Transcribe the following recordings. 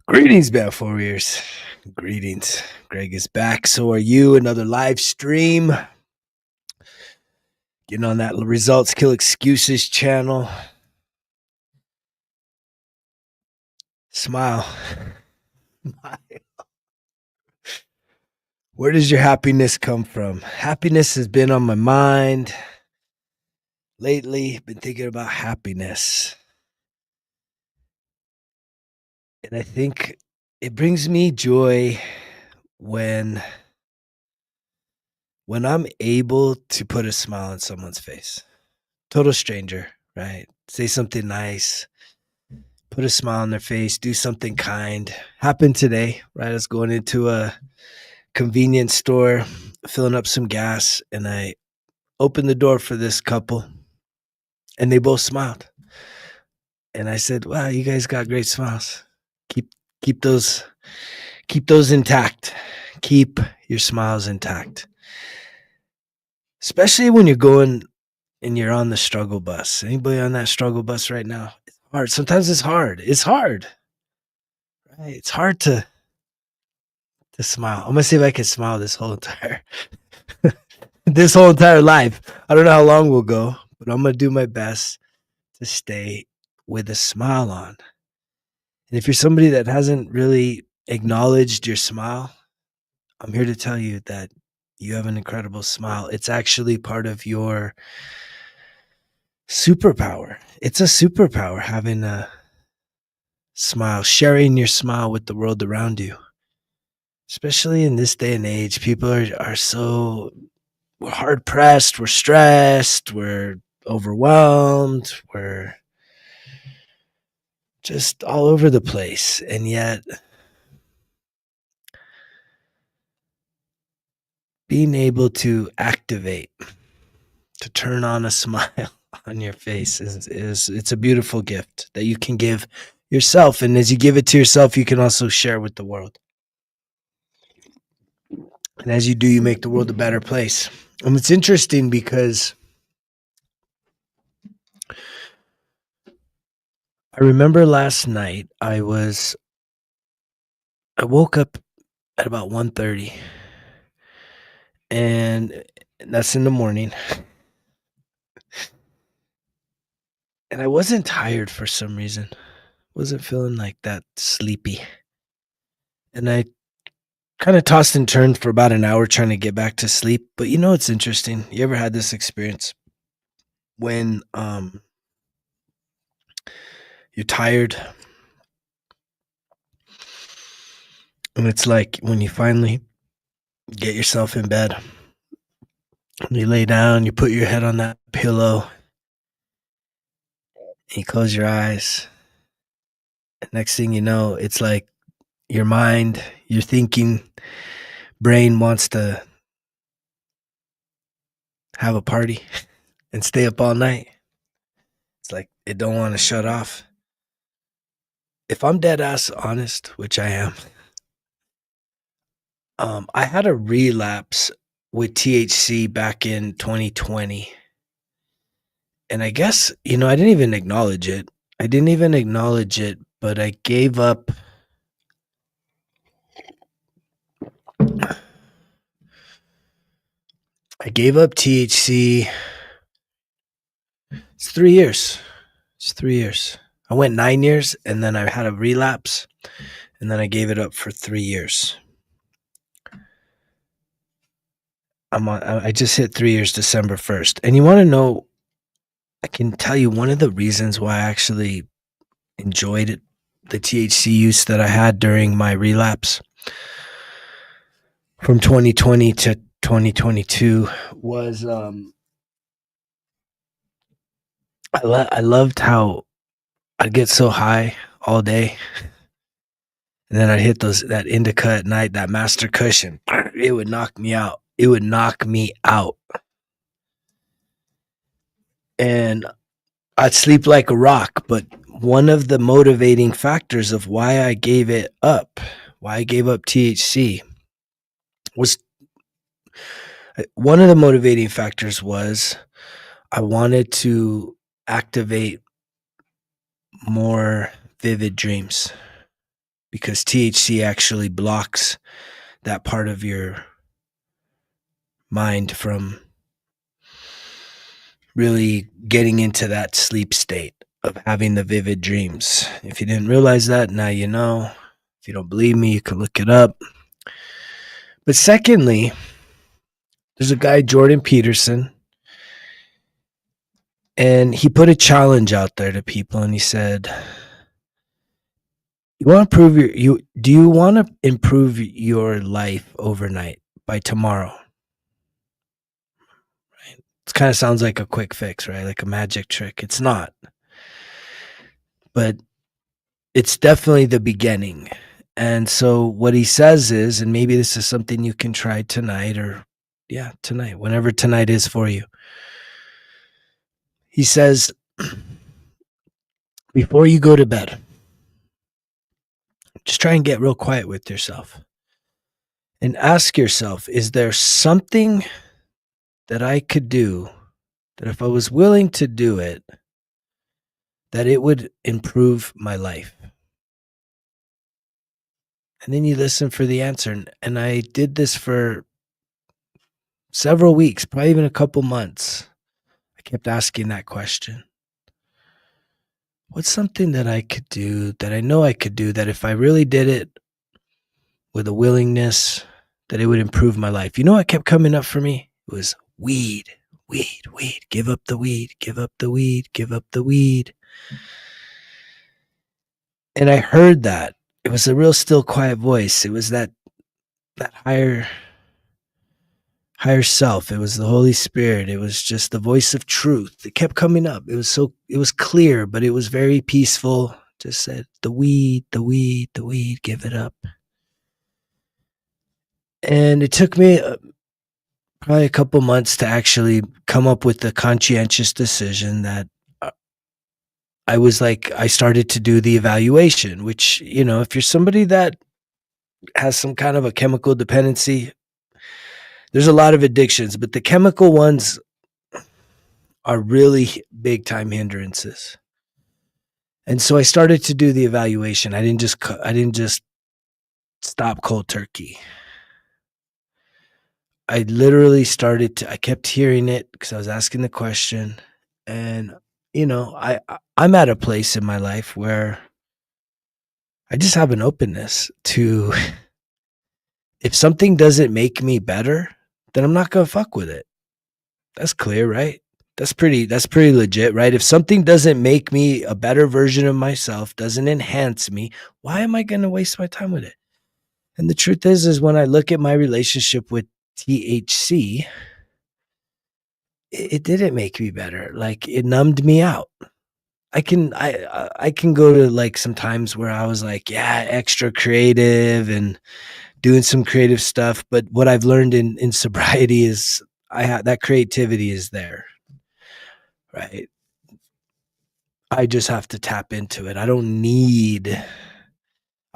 Greetings, Beth Warriors. Greetings. Greg is back. So are you. Another live stream. Getting on that Results Kill Excuses channel. Smile. Where does your happiness come from? Happiness has been on my mind lately. Been thinking about happiness. And I think it brings me joy when I'm able to put a smile on someone's face. Total stranger, right? Say something nice, put a smile on their face, do something kind. Happened today, right? I was going into a convenience store, filling up some gas, and I opened the door for this couple, and they both smiled. And I said, "Wow, you guys got great smiles. Keep keep those intact. Keep your smiles intact. Especially when you're going and you're on the struggle bus. Anybody on that struggle bus right now? It's hard. Sometimes it's hard. It's hard. Right? It's hard to smile. I'm gonna see if I can smile this whole entire life. I don't know how long we'll go, but I'm gonna do my best to stay with a smile on. And if you're somebody that hasn't really acknowledged your smile, I'm here to tell you that you have an incredible smile. It's actually part of your superpower. It's a superpower having a smile, sharing your smile with the world around you. Especially in this day and age, people are so, we're hard pressed, we're stressed, we're overwhelmed, we're just all over the place. And yet, being able to activate, to turn on a smile on your face is it's a beautiful gift that you can give yourself. And as you give it to yourself, you can also share with the world. And as you do, you make the world a better place. And it's interesting because I remember last night I woke up at about 1:30, and that's in the morning. And I wasn't tired for some reason. Wasn't feeling like that sleepy. And I kind of tossed and turned for about an hour trying to get back to sleep. But you know it's interesting. You ever had this experience when you're tired, and it's like when you finally get yourself in bed, you lay down, you put your head on that pillow, and you close your eyes. And next thing you know, it's like your mind, your thinking brain wants to have a party and stay up all night. It's like it don't want to shut off. If I'm dead ass honest, which I am, I had a relapse with THC back in 2020. And I guess, I didn't even acknowledge it. But I gave up. THC. It's 3 years. I went 9 years, and then I had a relapse, and then I gave it up for 3 years. I just hit 3 years December 1st. And you want to know, I can tell you one of the reasons why I actually enjoyed the THC use that I had during my relapse from 2020 to 2022 was I loved how I'd get so high all day, and then I'd hit that indica at night, that master cushion. It would knock me out. And I'd sleep like a rock. But one of the motivating factors of why I gave up THC was I wanted to activate more vivid dreams, because THC actually blocks that part of your mind from really getting into that sleep state of having the vivid dreams. If you didn't realize that, now you know. If you don't believe me, you can look it up. But secondly, there's a guy, Jordan Peterson, and he put a challenge out there to people, and he said, "You want to prove you do you want to improve your life overnight by tomorrow?" Right? It kind of sounds like a quick fix, right? Like a magic trick. It's not, but it's definitely the beginning. And so what he says is, and maybe this is something you can try tonight, or tonight, whenever tonight is for you. He says, before you go to bed, just try and get real quiet with yourself and ask yourself, is there something that I could do that if I was willing to do it, that it would improve my life? And then you listen for the answer. And I did this for several weeks, probably even a couple months. I kept asking that question. What's something that I could do, that I know I could do, that if I really did it with a willingness, that it would improve my life? You know what kept coming up for me? It was weed, weed, weed. Give up the weed, give up the weed, give up the weed. And I heard that. It was a real still, quiet voice. It was that higher self. It was the Holy Spirit. It was just the voice of truth. It kept coming up. It was clear, but it was very peaceful. Just said, the weed, the weed, the weed, give it up. And it took me probably a couple months to actually come up with the conscientious decision that I started to do the evaluation, which, if you're somebody that has some kind of a chemical dependency, there's a lot of addictions, but the chemical ones are really big time hindrances. And so I started to do the evaluation. I didn't just stop cold turkey. I literally I kept hearing it because I was asking the question. And, I'm at a place in my life where I just have an openness to, if something doesn't make me better, then I'm not going to fuck with it. That's clear, right? That's pretty legit, right? If something doesn't make me a better version of myself, doesn't enhance me, why am I going to waste my time with it? And the truth is when I look at my relationship with THC, it didn't make me better. Like, it numbed me out. I can go to like some times where I was like, yeah, extra creative and doing some creative stuff. But what I've learned in sobriety is that creativity is there, right? I just have to tap into it. I'm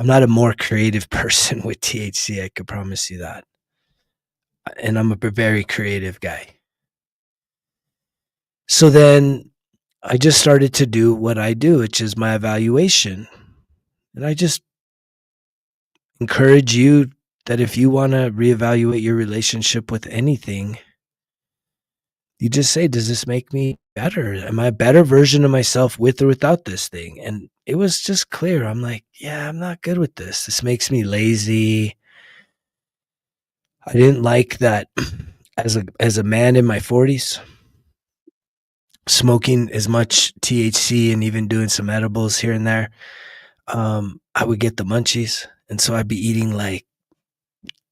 not a more creative person with THC. I could promise you that. And I'm a very creative guy. So then I just started to do what I do, which is my evaluation. And I just encourage you that if you want to reevaluate your relationship with anything, you just say, does this make me better? Am I a better version of myself with or without this thing? And it was just clear. I'm like, yeah, I'm not good with this. This makes me lazy. I didn't like that as a man in my 40s, smoking as much THC and even doing some edibles here and there. I would get the munchies. And so I'd be eating like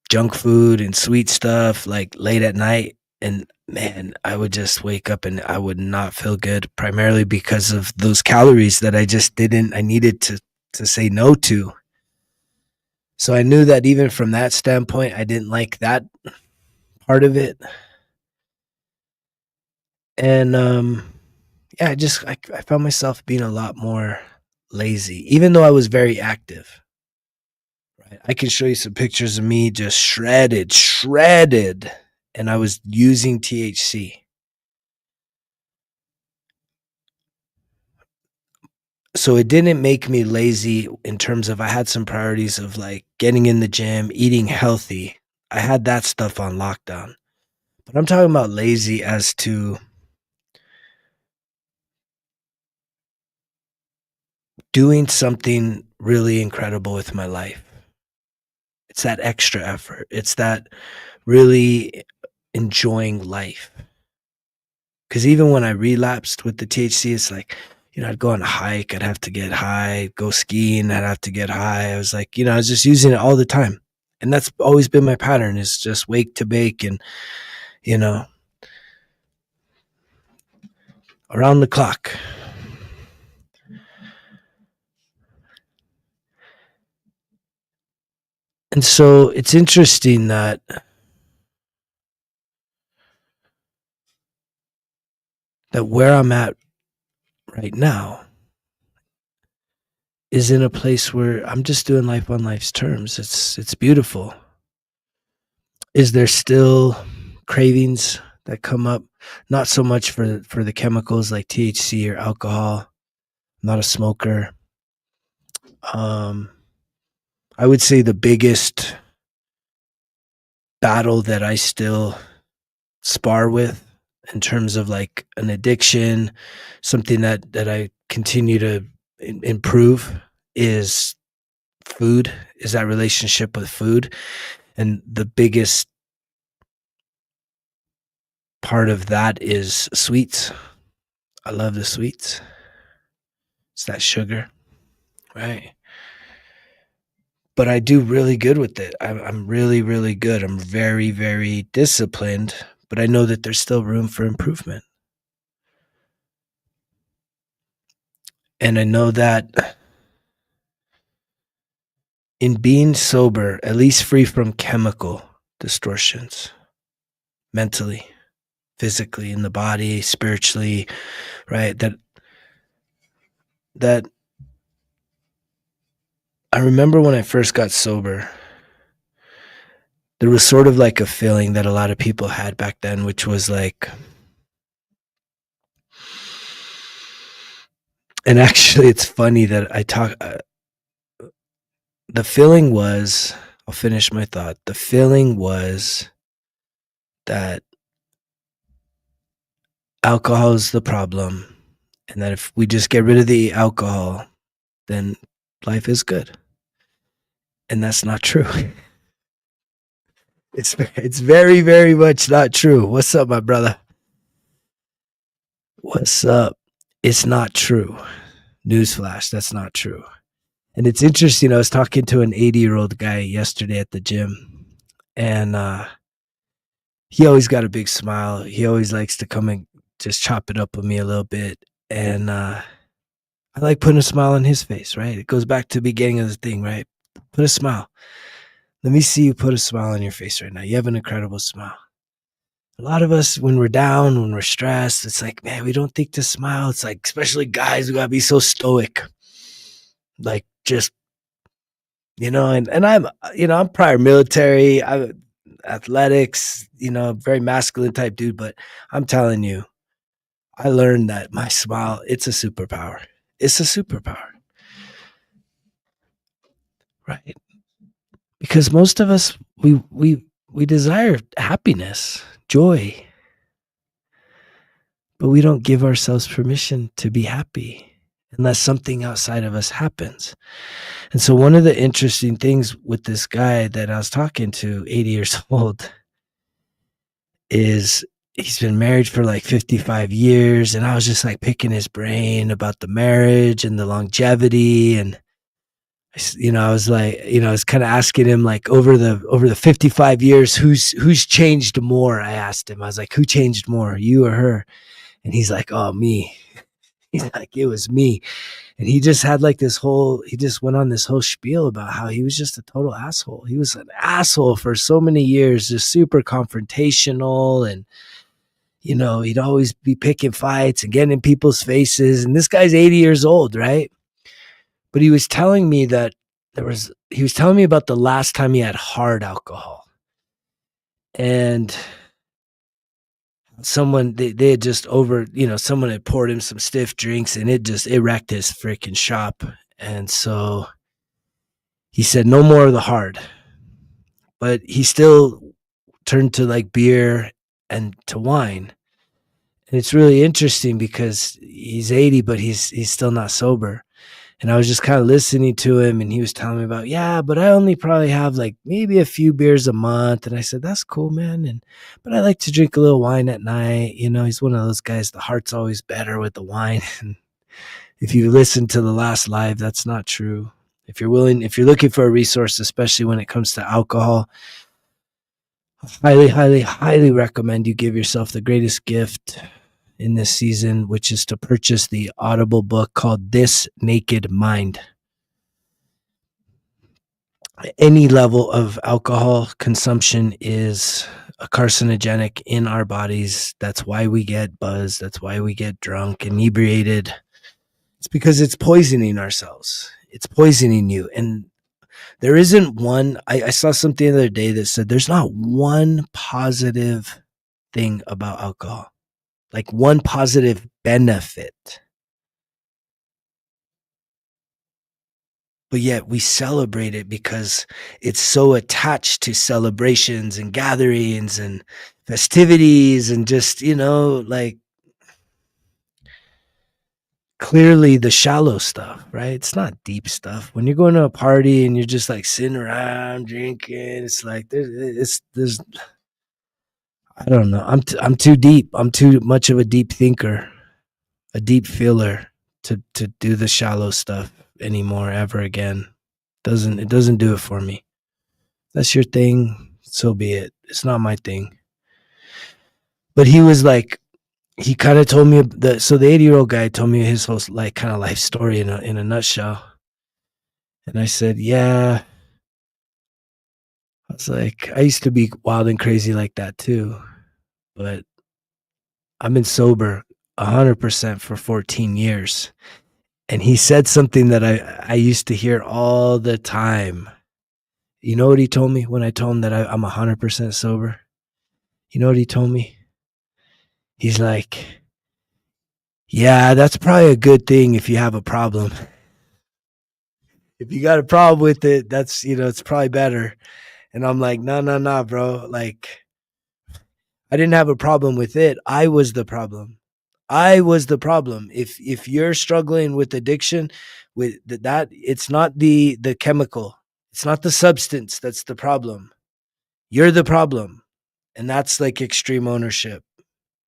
junk food and sweet stuff like late at night. And man, I would just wake up and I would not feel good, primarily because of those calories that I needed to say no to. So I knew that even from that standpoint, I didn't like that part of it. And yeah, I found myself being a lot more lazy, even though I was very active. Right? I can show you some pictures of me just shredded, and I was using THC. So it didn't make me lazy in terms of I had some priorities of like getting in the gym, eating healthy. I had that stuff on lockdown. But I'm talking about lazy as to doing something really incredible with my life. It's that extra effort. It's that really enjoying life. Because even when I relapsed with the THC, it's like, I'd go on a hike, I'd have to get high, go skiing, I'd have to get high. I was like, I was just using it all the time. And that's always been my pattern is just wake to bake and, you know, around the clock. And so it's interesting that where I'm at right now is in a place where I'm just doing life on life's terms. It's beautiful. Is there still cravings that come up? Not so much for the chemicals like THC or alcohol. I'm not a smoker. I would say the biggest battle that I still spar with in terms of like an addiction, something that I continue to improve is food, is that relationship with food. And the biggest part of that is sweets. I love the sweets. It's that sugar, right? But I do really good with it. I'm really, really good. I'm very, very disciplined, but I know that there's still room for improvement. And I know that in being sober, at least free from chemical distortions, mentally, physically, in the body, spiritually, right? That I remember when I first got sober, there was sort of like a feeling that a lot of people had back then, which was like, and actually it's funny that the feeling was, I'll finish my thought. The feeling was that alcohol is the problem, and that if we just get rid of the alcohol, then life is good. And that's not true. It's very, very much not true. What's up, my brother? What's up? It's not true. Newsflash, that's not true. And it's interesting. I was talking to an 80-year-old guy yesterday at the gym, and he always got a big smile. He always likes to come and just chop it up with me a little bit. And I like putting a smile on his face, right? It goes back to the beginning of the thing, right? Put a smile. Let me see you put a smile on your face right now. You have an incredible smile. A lot of us, when we're down, when we're stressed, it's like, man, we don't think to smile. It's like, especially guys, we gotta be so stoic. Like, just, and I'm prior military, I'm athletics, very masculine type dude, but I'm telling you, I learned that my smile, it's a superpower. It's a superpower, right? Because most of us, we desire happiness, joy, but we don't give ourselves permission to be happy unless something outside of us happens. And so one of the interesting things with this guy that I was talking to, 80 years old, is he's been married for like 55 years. And I was just like picking his brain about the marriage and the longevity. And, I was like, I was kind of asking him like over the 55 years, who's changed more? I asked him, I was like, who changed more, you or her? And he's like, oh, me. He's like, it was me. And he just went on this whole spiel about how he was just a total asshole. He was an asshole for so many years, just super confrontational. And, he'd always be picking fights and getting in people's faces. And this guy's 80 years old, right? But he was telling me that he was telling me about the last time he had hard alcohol. And someone they had just someone had poured him some stiff drinks, and it wrecked his freaking shop. And so he said no more of the hard, but he still turned to like beer and to wine. And it's really interesting because he's 80, but he's still not sober. And I was just kind of listening to him, and he was telling me about, yeah, but I only probably have like maybe a few beers a month. And I said, that's cool, man. But I like to drink a little wine at night. He's one of those guys, the heart's always better with the wine. And if you listen to the last live, that's not true. If you're looking for a resource, especially when it comes to alcohol, highly, highly, highly recommend you give yourself the greatest gift in this season, which is to purchase the Audible book called This Naked Mind. Any level of alcohol consumption is a carcinogenic in our bodies. That's why we get buzzed. That's why we get drunk, inebriated. It's because it's poisoning ourselves. It's poisoning you. And there isn't one. I saw something the other day that said there's not one positive thing about alcohol, like one positive benefit. But yet we celebrate it because it's so attached to celebrations and gatherings and festivities and just, like clearly the shallow stuff, right? It's not deep stuff. When you're going to a party and you're just like sitting around drinking, it's like there's I don't know. I'm too deep. I'm too much of a deep thinker, a deep feeler to do the shallow stuff anymore ever again. It doesn't do it for me. That's your thing, so be it. It's not my thing. But he was like, he kind of told me the 80-year-old guy told me his whole like kind of life story in a nutshell. And I said, yeah. I was like, I used to be wild and crazy like that too, but I've been sober 100% for 14 years. And he said something that I used to hear all the time. You know what he told me when I told him that I'm 100% sober? You know what he told me? He's like, yeah, that's probably a good thing if you have a problem. If you got a problem with it, that's, it's probably better. And I'm like, no, bro. Like, I didn't have a problem with it. I was the problem. If you're struggling with addiction, with that, it's not the chemical. It's not the substance that's the problem. You're the problem. And that's like extreme ownership.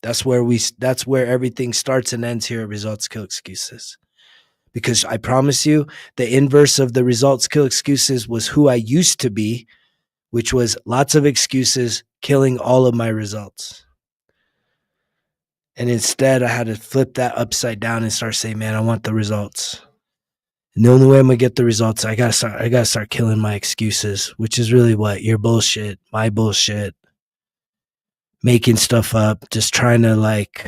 That's where everything starts and ends here at Results Kill Excuses. Because I promise you, the inverse of the results kill excuses was who I used to be, which was lots of excuses killing all of my results. And instead, I had to flip that upside down and start saying, man, I want the results. And the only way I'm going to get the results, I got to start killing my excuses, which is really what? Your bullshit, my bullshit, making stuff up, just trying to like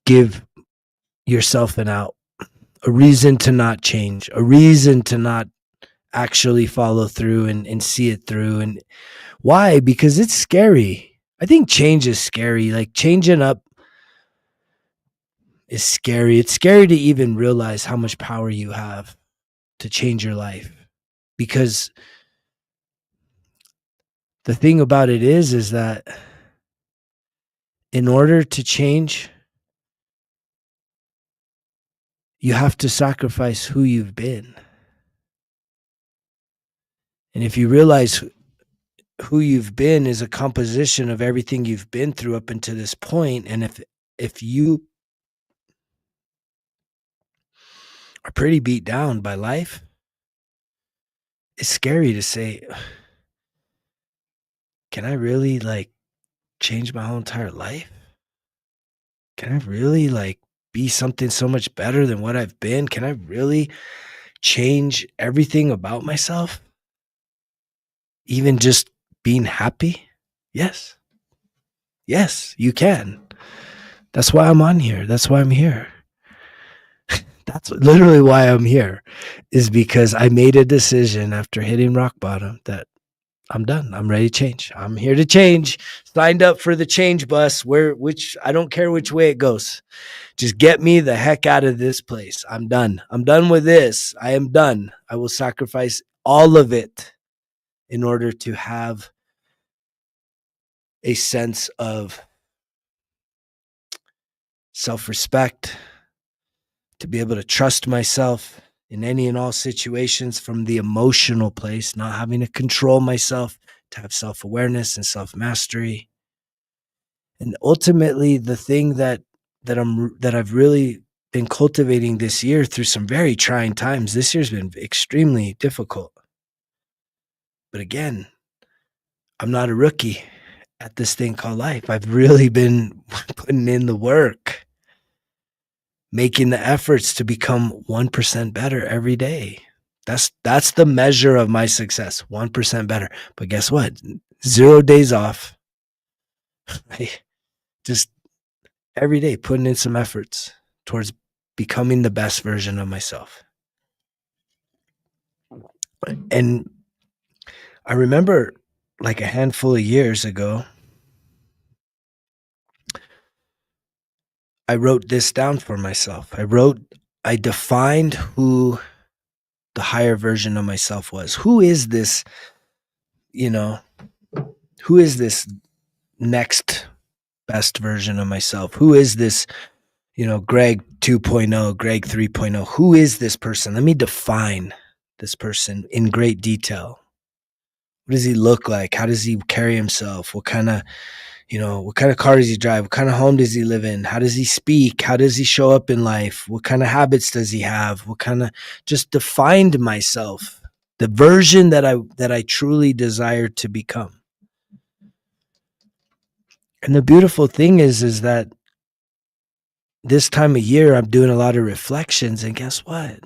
give yourself an out, a reason to not change, a reason to not actually follow through and see it through. And why? Because it's scary. I think change is scary. Like changing up is scary. It's scary to even realize how much power you have to change your life. Because the thing about it is that in order to change, you have to sacrifice who you've been. And if you realize who you've been is a composition of everything you've been through up until this point, and if you are pretty beat down by life, it's scary to say, can I really like change my whole entire life? Can I really like be something so much better than what I've been? Can I really change everything about myself? Even just being happy? Yes. Yes, you can. That's why I'm on here. That's why I'm here. That's literally why I'm here, is because I made a decision after hitting rock bottom that I'm done. I'm ready to change. I'm here to change. Signed up for the change bus, which I don't care which way it goes. Just get me the heck out of this place. I'm done. I'm done with this. I am done. I will sacrifice all of it in order to have a sense of self-respect, to be able to trust myself in any and all situations from the emotional place, not having to control myself, to have self-awareness and self-mastery. And ultimately, the thing that I've really been cultivating this year through some very trying times. This year's been extremely difficult. But again, I'm not a rookie at this thing called life. I've really been putting in the work, making the efforts to become 1% better every day. That's the measure of my success, 1% better. But guess what? 0 days off. Just every day putting in some efforts towards becoming the best version of myself. And I remember like a handful of years ago, I wrote this down for myself. I defined who the higher version of myself was. Who is this, who is this next best version of myself? Who is this, Greg 2.0, Greg 3.0? Who is this person? Let me define this person in great detail. What does he look like? How does he carry himself? What kind of car does he drive? What kind of home does he live in? How does he speak? How does he show up in life? What kind of habits does he have? What kind of, just defined myself, the version that I truly desired to become. And the beautiful thing is that this time of year, I'm doing a lot of reflections, and guess what?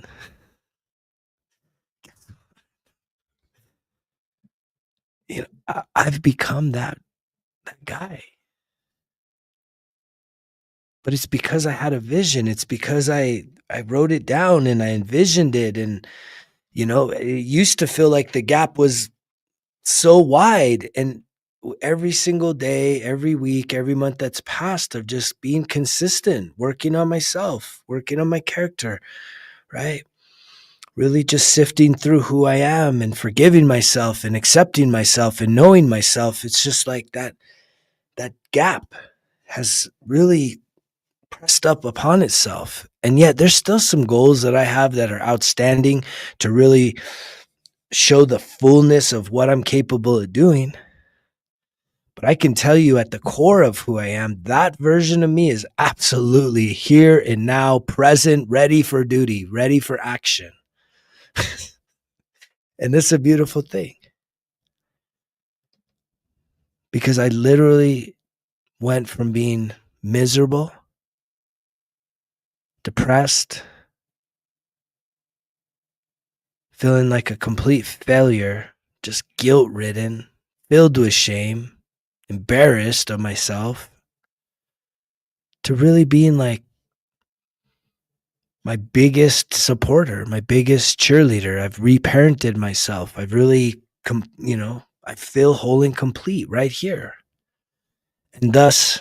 I've become that guy. But it's because I had a vision. It's because I wrote it down and I envisioned it. And, it used to feel like the gap was so wide. And every single day, every week, every month that's passed of just being consistent, working on myself, working on my character, right? Really just sifting through who I am and forgiving myself and accepting myself and knowing myself. It's just like that gap has really pressed up upon itself. And yet there's still some goals that I have that are outstanding to really show the fullness of what I'm capable of doing. But I can tell you at the core of who I am, that version of me is absolutely here and now, present, ready for duty, ready for action. And this is a beautiful thing. Because I literally went from being miserable, depressed, feeling like a complete failure, just guilt-ridden, filled with shame, embarrassed of myself, to really being like my biggest supporter, my biggest cheerleader. I've reparented myself. I've really, I feel whole and complete right here. And thus,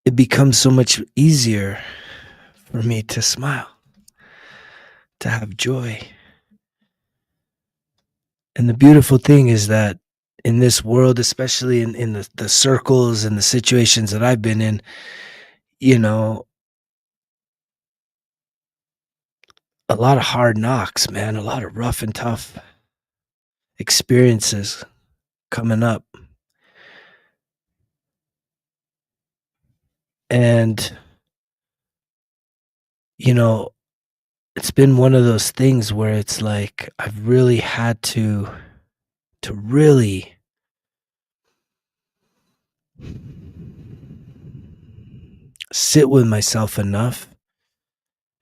it becomes so much easier for me to smile, to have joy. And the beautiful thing is that in this world, especially in the circles and the situations that I've been in, a lot of hard knocks, man, a lot of rough and tough experiences coming up. And, it's been one of those things where it's like I've really had to really sit with myself enough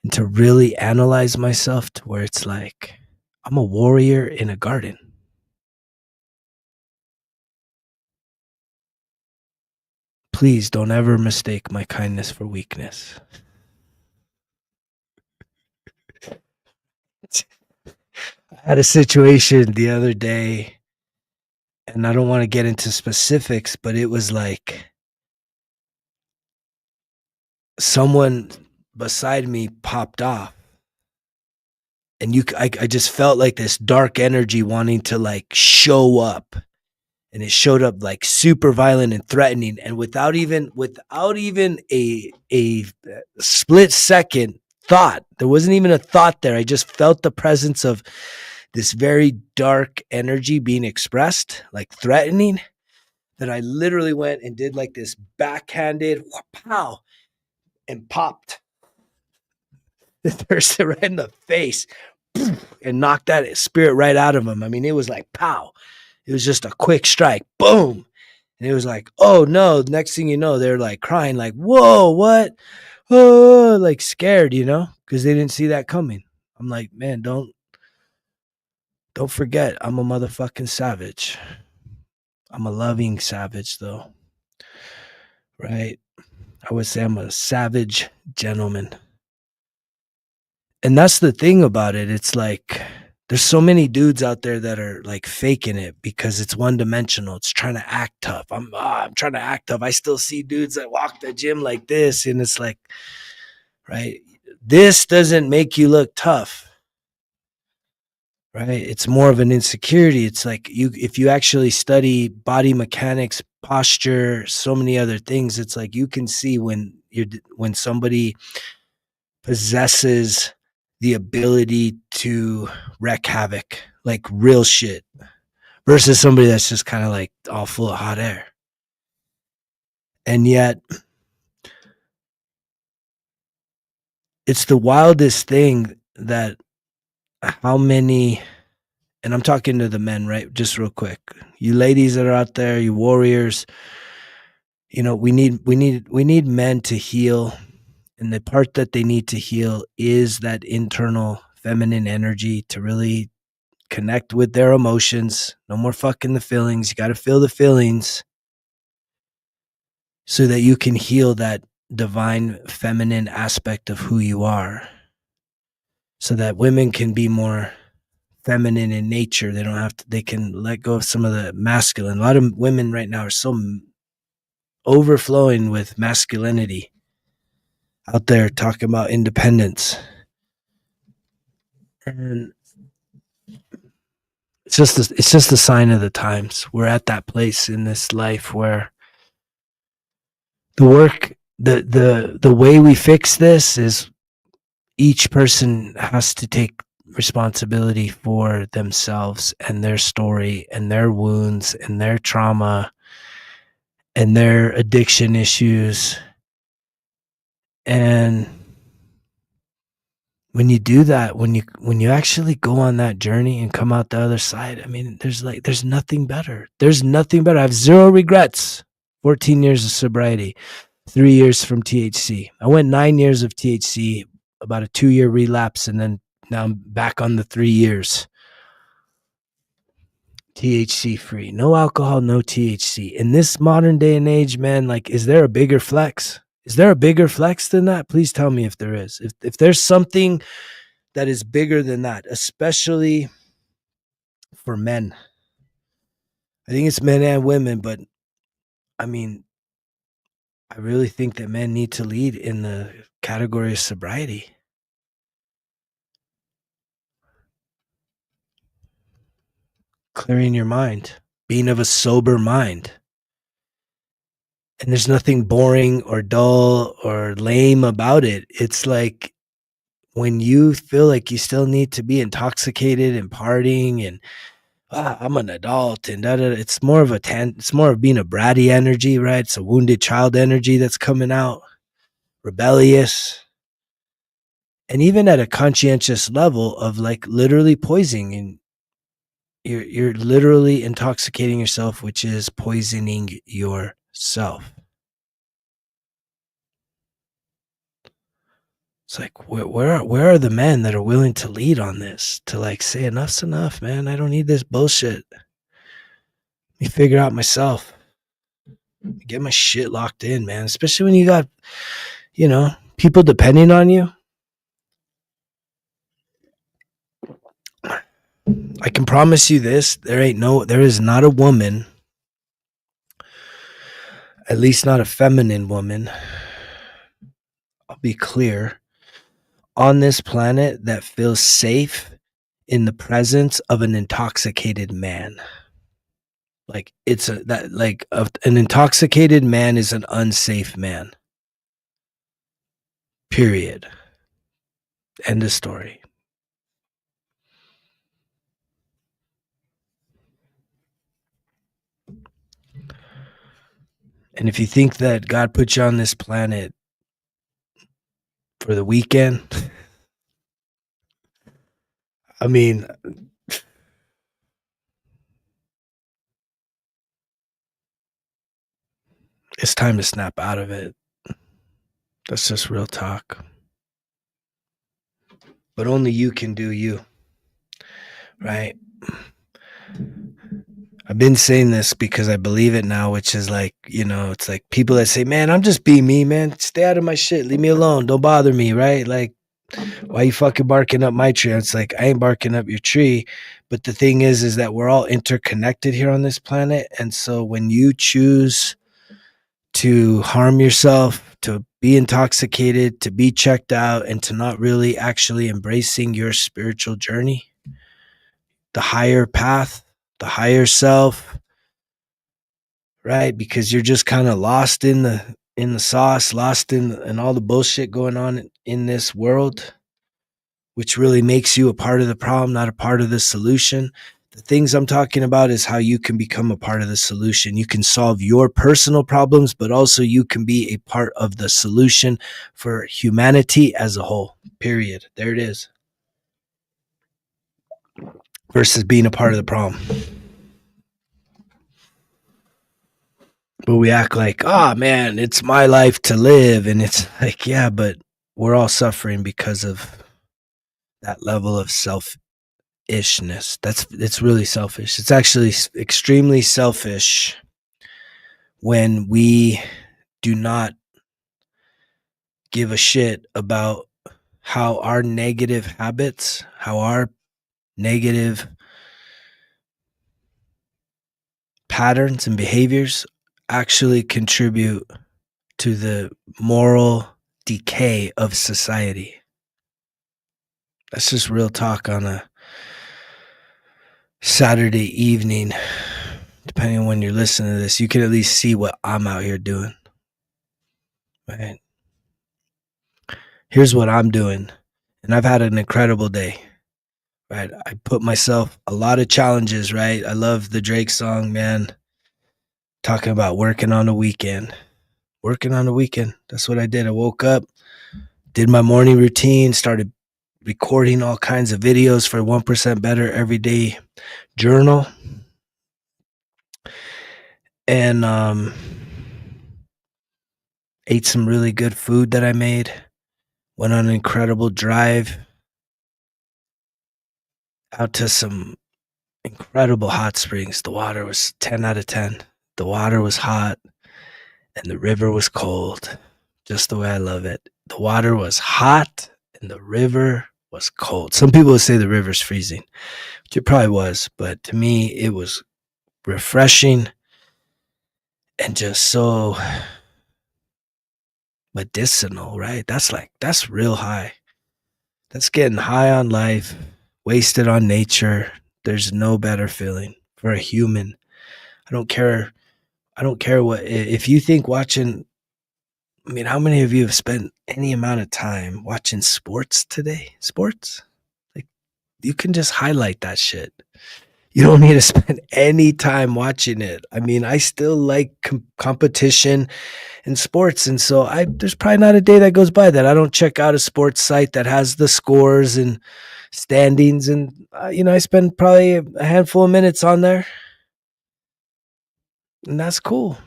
and to really analyze myself to where it's like I'm a warrior in a garden. please don't ever mistake my kindness for weakness. I had a situation the other day, and I don't want to get into specifics, but it was like someone beside me popped off, and I just felt like this dark energy wanting to like show up, and it showed up like super violent and threatening, and without even a split second thought, there wasn't even a thought there. I just felt the presence of this very dark energy being expressed, like threatening, that I literally went and did like this backhanded pow and popped the person right in the face and knocked that spirit right out of him. I mean, it was like pow. It was just a quick strike. Boom. And it was like, oh no. Next thing you know, they're like crying, like, whoa, what? Oh, like scared, because they didn't see that coming. I'm like, man, don't forget, I'm a motherfucking savage. I'm a loving savage, though. Right? I would say I'm a savage gentleman. And that's the thing about it. It's like there's so many dudes out there that are like faking it because it's one dimensional. It's trying to act tough. I'm trying to act tough. I still see dudes that walk the gym like this, and it's like, right? This doesn't make you look tough. Right? It's more of an insecurity. It's like if you actually study body mechanics, posture, so many other things, it's like you can see when somebody possesses the ability to wreak havoc, like real shit, versus somebody that's just kind of like all full of hot air. And yet it's the wildest thing that how many, and I'm talking to the men, right? Just real quick. You ladies that are out there, you warriors, we need men to heal. And the part that they need to heal is that internal feminine energy to really connect with their emotions. No more fucking the feelings. You got to feel the feelings so that you can heal that divine feminine aspect of who you are. So that women can be more feminine in nature. They don't have to, they can let go of some of the masculine. A lot of women right now are so overflowing with masculinity out there talking about independence. And it's just a sign of the times. We're at that place in this life where the way we fix this is each person has to take responsibility for themselves and their story and their wounds and their trauma and their addiction issues. And when you do that, when you actually go on that journey and come out the other side, I mean, there's nothing better. There's nothing better. I have zero regrets. 14 years of sobriety, 3 years from THC. I went 9 years of THC, about a 2-year relapse, and then now I'm back on the 3 years. THC free, no alcohol, no THC. In this modern day and age, man, like, is there a bigger flex? Is there a bigger flex than that? Please tell me if there is. If there's something that is bigger than that, especially for men. I think it's men and women, but I mean, I really think that men need to lead in the category of sobriety. Clearing your mind, being of a sober mind. And there's nothing boring or dull or lame about it. It's like when you feel like you still need to be intoxicated and partying and I'm an adult and it's more of it's more of being a bratty energy, right? It's a wounded child energy that's coming out, rebellious. And even at a conscientious level of like literally poisoning, and you're literally intoxicating yourself, which is poisoning yourself. It's like, where are the men that are willing to lead on this? To like say, enough's enough, man. I don't need this bullshit. Let me figure out myself. Get my shit locked in, man. Especially when you got, people depending on you. I can promise you this: there is not a woman, at least not a feminine woman. I'll be clear, on this planet that feels safe in the presence of an intoxicated man. Like an intoxicated man is an unsafe man. Period. End of story. And if you think that God put you on this planet for the weekend, I mean, it's time to snap out of it. That's just real talk. But only you can do you, right? I've been saying this because I believe it now, which is like, it's like people that say, man, I'm just being me, man. Stay out of my shit. Leave me alone. Don't bother me, right? Like, why you fucking barking up my tree? It's like, I ain't barking up your tree. But the thing is that we're all interconnected here on this planet. And so when you choose to harm yourself, to be intoxicated, to be checked out, and to not really actually embracing your spiritual journey, the higher path, the higher self, right? Because you're just kind of lost in the sauce, lost in all the bullshit going on in this world, which really makes you a part of the problem, not a part of the solution. The things I'm talking about is how you can become a part of the solution. You can solve your personal problems, but also you can be a part of the solution for humanity as a whole. Period. There it is. Versus being a part of the problem. But we act like, oh man, it's my life to live. And it's like, yeah, but we're all suffering because of that level of selfishness. It's really selfish. It's actually extremely selfish when we do not give a shit about how our negative habits, how our negative patterns and behaviors actually contribute to the moral decay of society. That's just real talk on a Saturday evening. Depending on when you're listening to this, you can at least see what I'm out here doing. Right? Here's what I'm doing. And I've had an incredible day. Right? I put myself a lot of challenges, right? I love the Drake song, man. Talking about working on the weekend. Working on the weekend. That's what I did. I woke up, did my morning routine, started recording all kinds of videos for 1% Better Everyday Journal. And ate some really good food that I made. Went on an incredible drive out to some incredible hot springs. The water was 10 out of 10. The water was hot and the river was cold, just the way I love it. The water was hot and the river was cold. Some people would say the river's freezing, which it probably was, but to me, it was refreshing and just so medicinal, right? That's real high. That's getting high on life, wasted on nature. There's no better feeling for a human. I don't care what, if you think watching, I mean, how many of you have spent any amount of time watching sports today? Sports? Like, you can just highlight that shit. You don't need to spend any time watching it. I mean, I still like competition in sports. And so there's probably not a day that goes by that I don't check out a sports site that has the scores and standings. And, I spend probably a handful of minutes on there. And that's cool.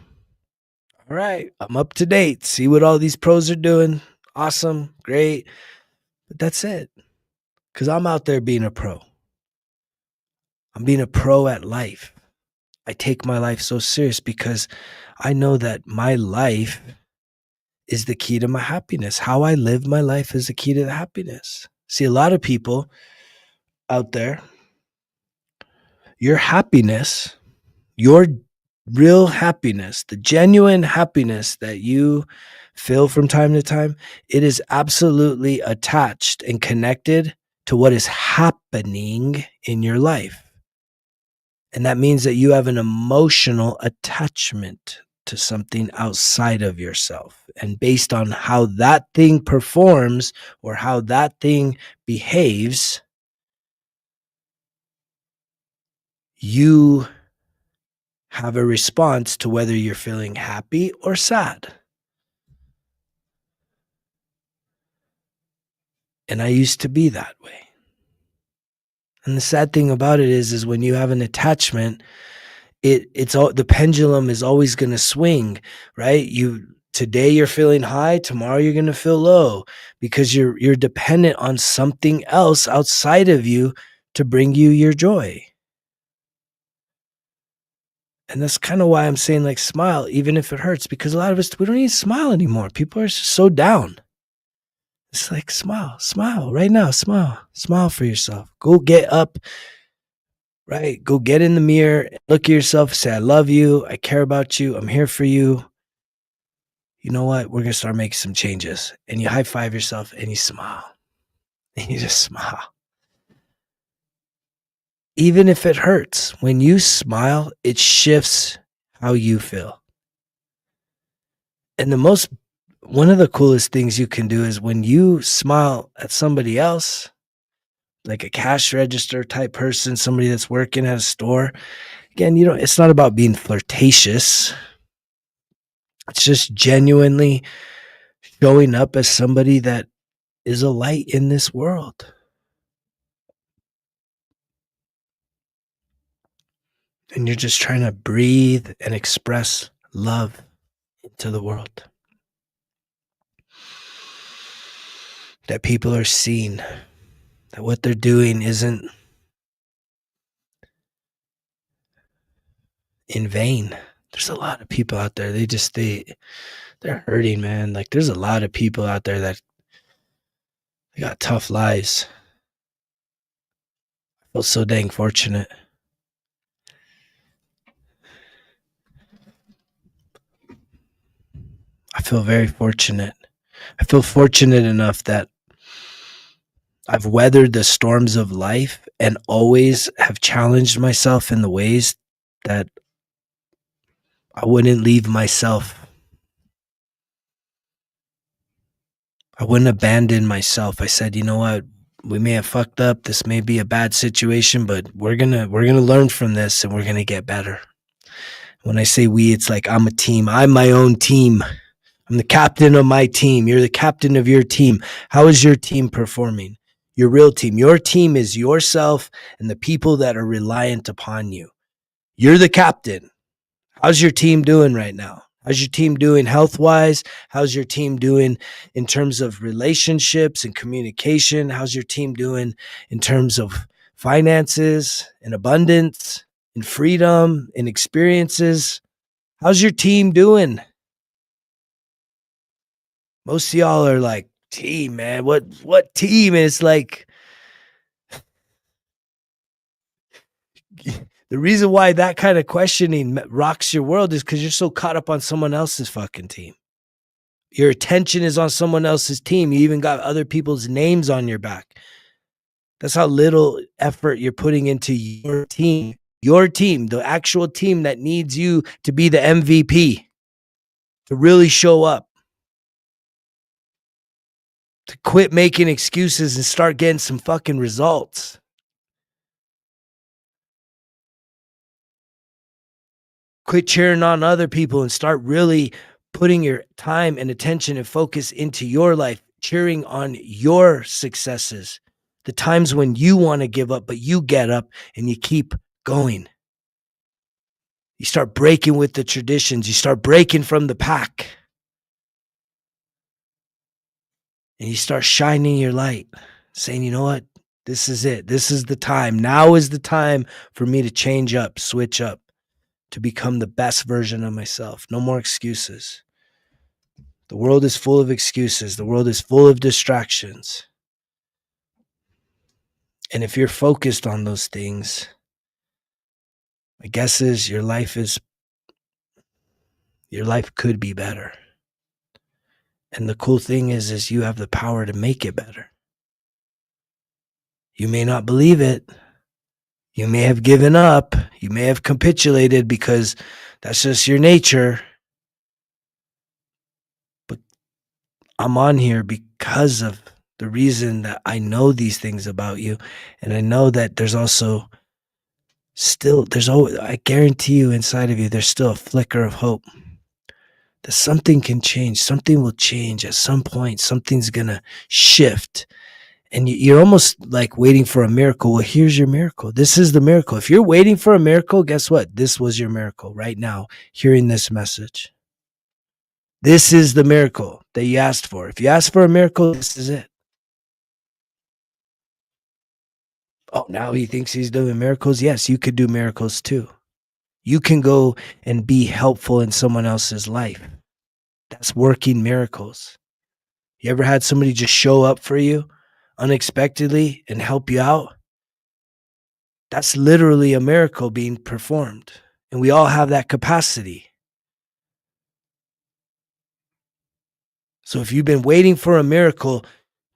All right. I'm up to date. See what all these pros are doing. Awesome. Great. But that's it. Because I'm out there being a pro. I'm being a pro at life. I take my life so serious because I know that my life is the key to my happiness. How I live my life is the key to the happiness. See, a lot of people out there, your happiness, your real happiness, the genuine happiness that you feel from time to time, it is absolutely attached and connected to what is happening in your life. And that means that you have an emotional attachment to something outside of yourself. And based on how that thing performs or how that thing behaves, you have a response to whether you're feeling happy or sad. And I used to be that way. And the sad thing about it is when you have an attachment, it's all, the pendulum is always going to swing, right? Today you're feeling high, tomorrow you're going to feel low because you're dependent on something else outside of you to bring you your joy. And that's kind of why I'm saying, like, smile even if it hurts, because a lot of us, we don't even smile anymore. People are just so down. It's like, smile right now, smile for yourself. Go get up, right? Go get in the mirror, look at yourself, say, I love you, I care about you, I'm here for you. You know what? We're going to start making some changes. And you high five yourself and you smile. And you just smile. Even if it hurts, when you smile, it shifts how you feel. And one of the coolest things you can do is when you smile at somebody else, like a cash register type person, somebody that's working at a store. Again, it's not about being flirtatious. It's just genuinely showing up as somebody that is a light in this world. And you're just trying to breathe and express love into the world. That people are seeing that what they're doing isn't in vain. There's a lot of people out there. They're hurting, man. Like, there's a lot of people out there that they got tough lives. I feel so dang fortunate. I feel very fortunate. I feel fortunate enough that I've weathered the storms of life and always have challenged myself in the ways that I wouldn't leave myself. I wouldn't abandon myself. I said, you know what? We may have fucked up. This may be a bad situation, but we're gonna learn from this and we're gonna get better. When I say we, it's like I'm a team. I'm my own team. I'm the captain of my team. You're the captain of your team. How is your team performing? Your real team. Your team is yourself and the people that are reliant upon you. You're the captain. How's your team doing right now? How's your team doing health-wise? How's your team doing in terms of relationships and communication? How's your team doing in terms of finances and abundance and freedom and experiences? How's your team doing? Most of y'all are like, team, man. What team? And it's like, the reason why that kind of questioning rocks your world is because you're so caught up on someone else's fucking team. Your attention is on someone else's team. You even got other people's names on your back. That's how little effort you're putting into your team. Your team, the actual team that needs you to be the MVP, to really show up, to quit making excuses and start getting some fucking results. Quit cheering on other people and start really putting your time and attention and focus into your life, cheering on your successes, the times when you want to give up, but you get up and you keep going. You start breaking with the traditions. You start breaking from the pack. And you start shining your light, saying, you know what? This is it. This is the time. Now is the time for me to change up, switch up. to become the best version of myself. No more excuses. The world is full of excuses. The world is full of distractions. And if you're focused on those things, my guess is your life could be better. And the cool thing is you have the power to make it better. You may not believe it. You may have given up. You may have capitulated because that's just your nature. But I'm on here because of the reason that I know these things about you. And I know that there's also I guarantee you inside of you, there's still a flicker of hope that something can change. Something will change at some point. Something's going to shift. And you're almost like waiting for a miracle. Well, here's your miracle. This is the miracle. If you're waiting for a miracle, guess what? This was your miracle right now, hearing this message. This is the miracle that you asked for. If you asked for a miracle, this is it. Oh, now he thinks he's doing miracles? Yes, you could do miracles too. You can go and be helpful in someone else's life. That's working miracles. You ever had somebody just show up for you unexpectedly and help you out? That's literally a miracle being performed. And we all have that capacity. So if you've been waiting for a miracle,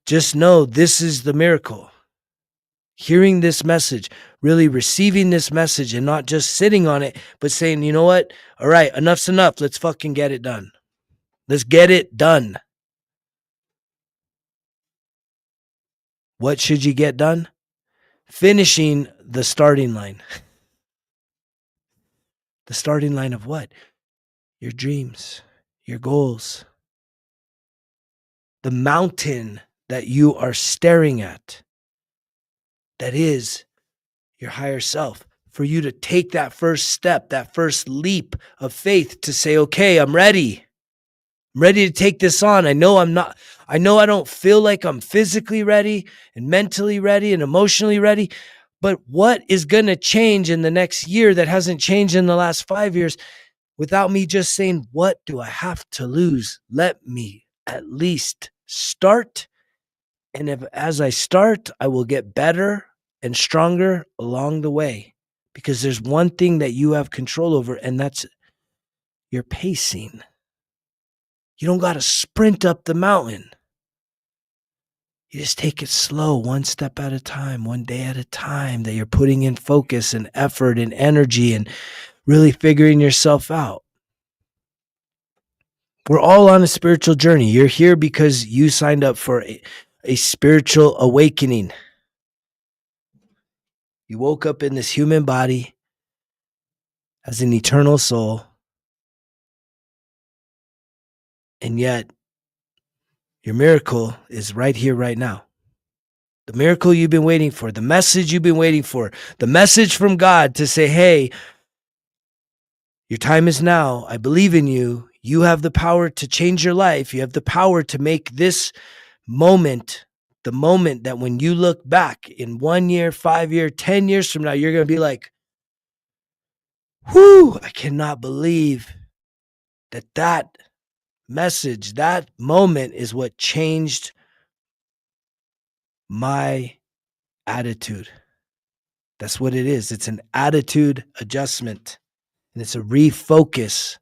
just know this is the miracle. Hearing this message, really receiving this message and not just sitting on it, but saying, you know what? All right, enough's enough. Let's fucking get it done. Let's get it done. What should you get done? Finishing the starting line. The starting line of what? Your dreams, your goals. The mountain that you are staring at. That is your higher self. For you to take that first step, that first leap of faith to say, okay, I'm ready. I'm ready to take this on. I know I don't feel like I'm physically ready and mentally ready and emotionally ready. But what is going to change in the next year that hasn't changed in the last 5 years without me just saying, what do I have to lose? Let me at least start. And as I start, I will get better and stronger along the way. Because there's one thing that you have control over, and that's your pacing. You don't got to sprint up the mountain. You just take it slow, one step at a time, one day at a time, that you're putting in focus and effort and energy and really figuring yourself out. We're all on a spiritual journey. You're here because you signed up for a spiritual awakening. You woke up in this human body as an eternal soul, and yet your miracle is right here, right now. The miracle you've been waiting for, the message you've been waiting for, the message from God to say, hey, your time is now. I believe in you. You have the power to change your life. You have the power to make this moment, the moment that when you look back in 1 year, 5 years, 10 years from now, you're going to be like, whew, I cannot believe that message, that moment is what changed my attitude. That's what it is. It's an attitude adjustment, and it's a refocus.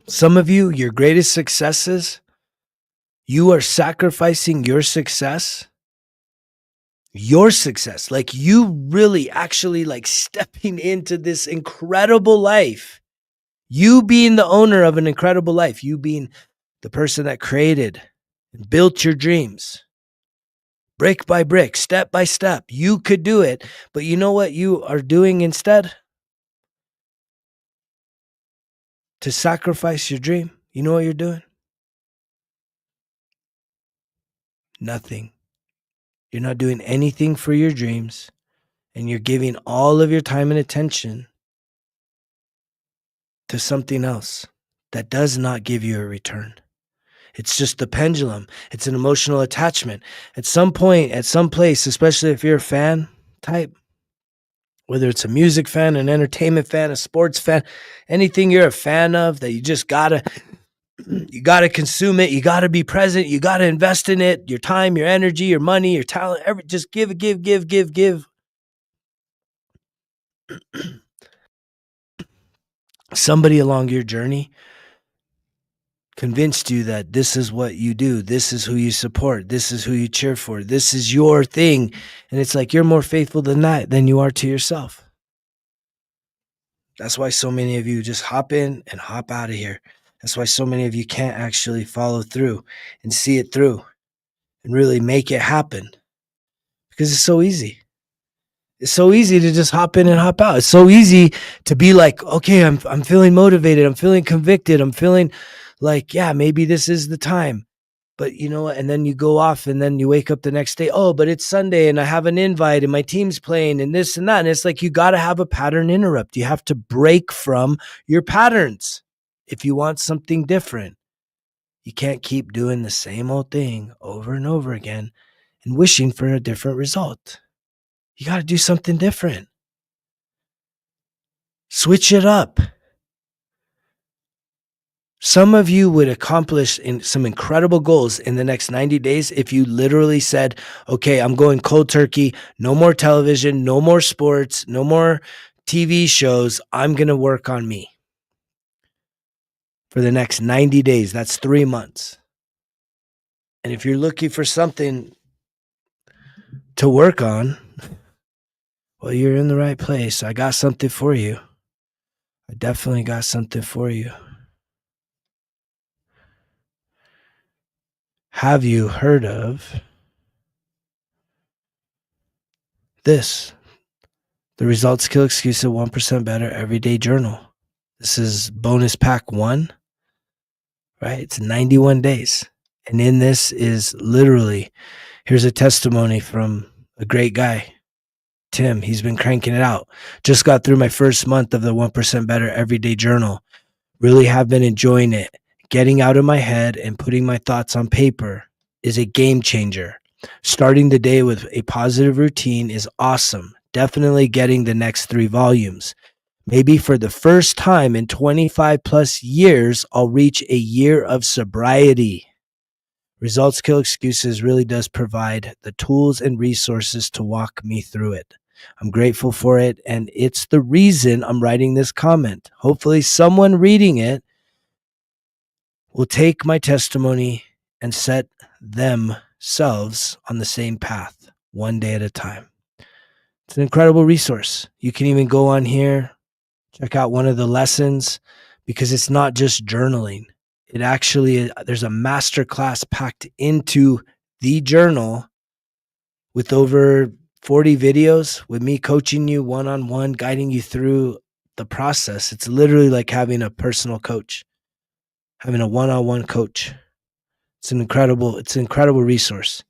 Some of you, your greatest successes, you are sacrificing your success, like you really actually like stepping into this incredible life. You being the owner of an incredible life, you being the person that created and built your dreams. Brick by brick, step by step. You could do it, but you know what you are doing instead? To sacrifice your dream. You know what you're doing? Nothing. You're not doing anything for your dreams, and you're giving all of your time and attention to something else that does not give you a return. It's just the pendulum. It's an emotional attachment. At some point, at some place, especially if you're a fan, type. Whether it's a music fan, an entertainment fan, a sports fan, anything you're a fan of that you just gotta consume it. You gotta be present. You gotta invest in it. Your time, your energy, your money, your talent. Just give. Somebody along your journey convinced you that this is what you do. This is who you support. This is who you cheer for. This is your thing. And it's like you're more faithful than you are to yourself. That's why so many of you just hop in and hop out of here. That's why so many of you can't actually follow through and see it through and really make it happen, because it's so easy. It's so easy to just hop in and hop out. It's so easy to be like, okay, I'm feeling motivated. I'm feeling convicted. I'm feeling like, yeah, maybe this is the time. But you know what? And then you go off and then you wake up the next day. Oh, but it's Sunday and I have an invite and my team's playing and this and that. And it's like, you got to have a pattern interrupt. You have to break from your patterns if you want something different. You can't keep doing the same old thing over and over again and wishing for a different result. You got to do something different. Switch it up. Some of you would accomplish some incredible goals in the next 90 days if you literally said, okay, I'm going cold turkey, no more television, no more sports, no more TV shows. I'm going to work on me for the next 90 days. That's 3 months. And if you're looking for something to work on, well, you're in the right place. I got something for you. I definitely got something for you. Have you heard of this? The Results Kill Excuses 1% Better Everyday Journal. This is bonus pack 1, right? It's 91 days. And in this is literally, here's a testimony from a great guy, Tim. He's been cranking it out. Just got through my first month of the 1% Better Everyday Journal. Really have been enjoying it. Getting out of my head and putting my thoughts on paper is a game changer. Starting the day with a positive routine is awesome. Definitely getting the next 3 volumes. Maybe for the first time in 25 plus years, I'll reach a year of sobriety. Results Kill Excuses really does provide the tools and resources to walk me through it. I'm grateful for it, and it's the reason I'm writing this comment. Hopefully someone reading it will take my testimony and set themselves on the same path, one day at a time. It's an incredible resource. You can even go on here, check out one of the lessons, because it's not just journaling. It actually, there's a master class packed into the journal with over 40 videos with me coaching you one-on-one, guiding you through the process. It's literally like having a personal coach, having a one-on-one coach. It's an incredible resource.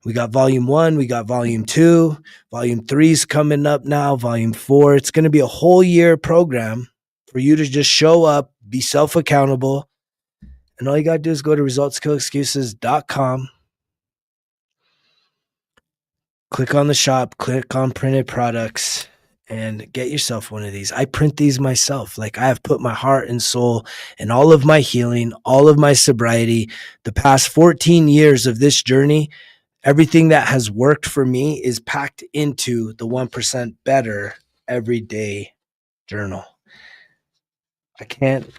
We got volume 1, we got volume 2, volume 3's coming up now, volume 4. It's going to be a whole year program for you to just show up, be self-accountable. And all you got to do is go to resultskillexcuses.com, click on the shop, click on printed products, and get yourself one of these. I print these myself. Like, I have put my heart and soul and all of my healing, all of my sobriety, the past 14 years of this journey. Everything that has worked for me is packed into the 1% Better Everyday Journal. I can't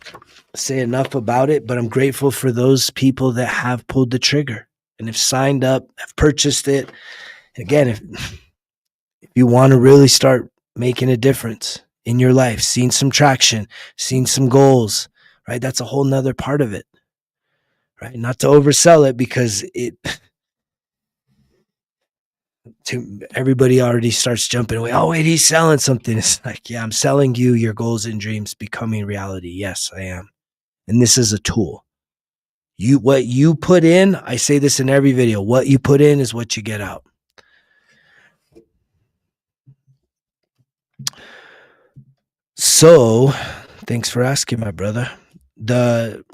say enough about it, but I'm grateful for those people that have pulled the trigger and have signed up, have purchased it. Again, if you want to really start making a difference in your life, seeing some traction, seeing some goals, right? That's a whole nother part of it, right? Not to oversell it, because everybody already starts jumping away. Oh, wait, he's selling something. It's like, yeah, I'm selling you your goals and dreams becoming reality. Yes, I am. And this is a tool. What you put in, I say this in every video, what you put in is what you get out. So, thanks for asking, my brother. The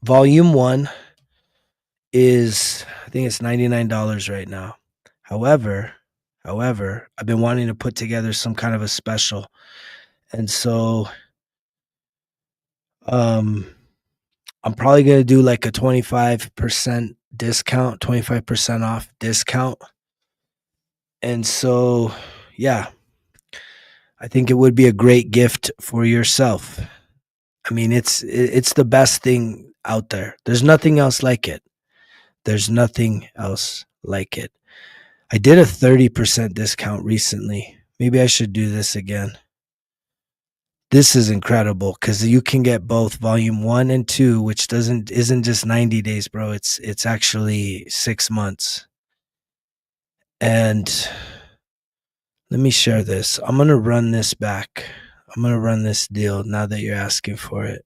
volume 1 is, I think it's $99 right now. However, However, I've been wanting to put together some kind of a special. And so um I'm probably going to do like a 25% discount, 25% off discount. And so, yeah, I think it would be a great gift for yourself. I mean, it's the best thing out there. There's nothing else like it. There's nothing else like it. I did a 30% discount recently. Maybe I should do this again. This is incredible because you can get both volume 1 and 2, which isn't just 90 days, bro. It's actually 6 months. And let me share this. I'm going to run this back. I'm going to run this deal now that you're asking for it.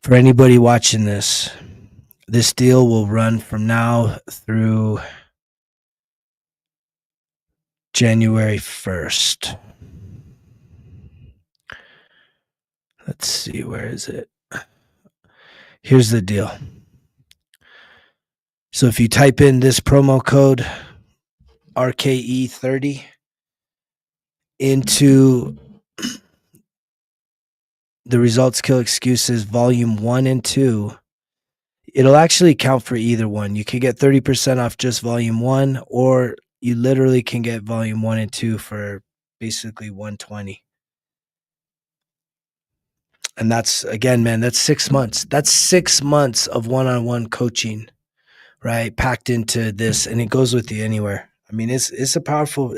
For anybody watching this deal will run from now through January 1st. Let's see, where is it? Here's the deal. So if you type in this promo code RKE30 into the Results Kill Excuses volume 1 and 2, it'll actually count for either one. You can get 30% off just volume 1, or you literally can get volume 1 and 2 for basically $120. And that's, again, man, that's 6 months. That's 6 months of one-on-one coaching, right? Packed into this, and it goes with you anywhere. I mean, it's a powerful,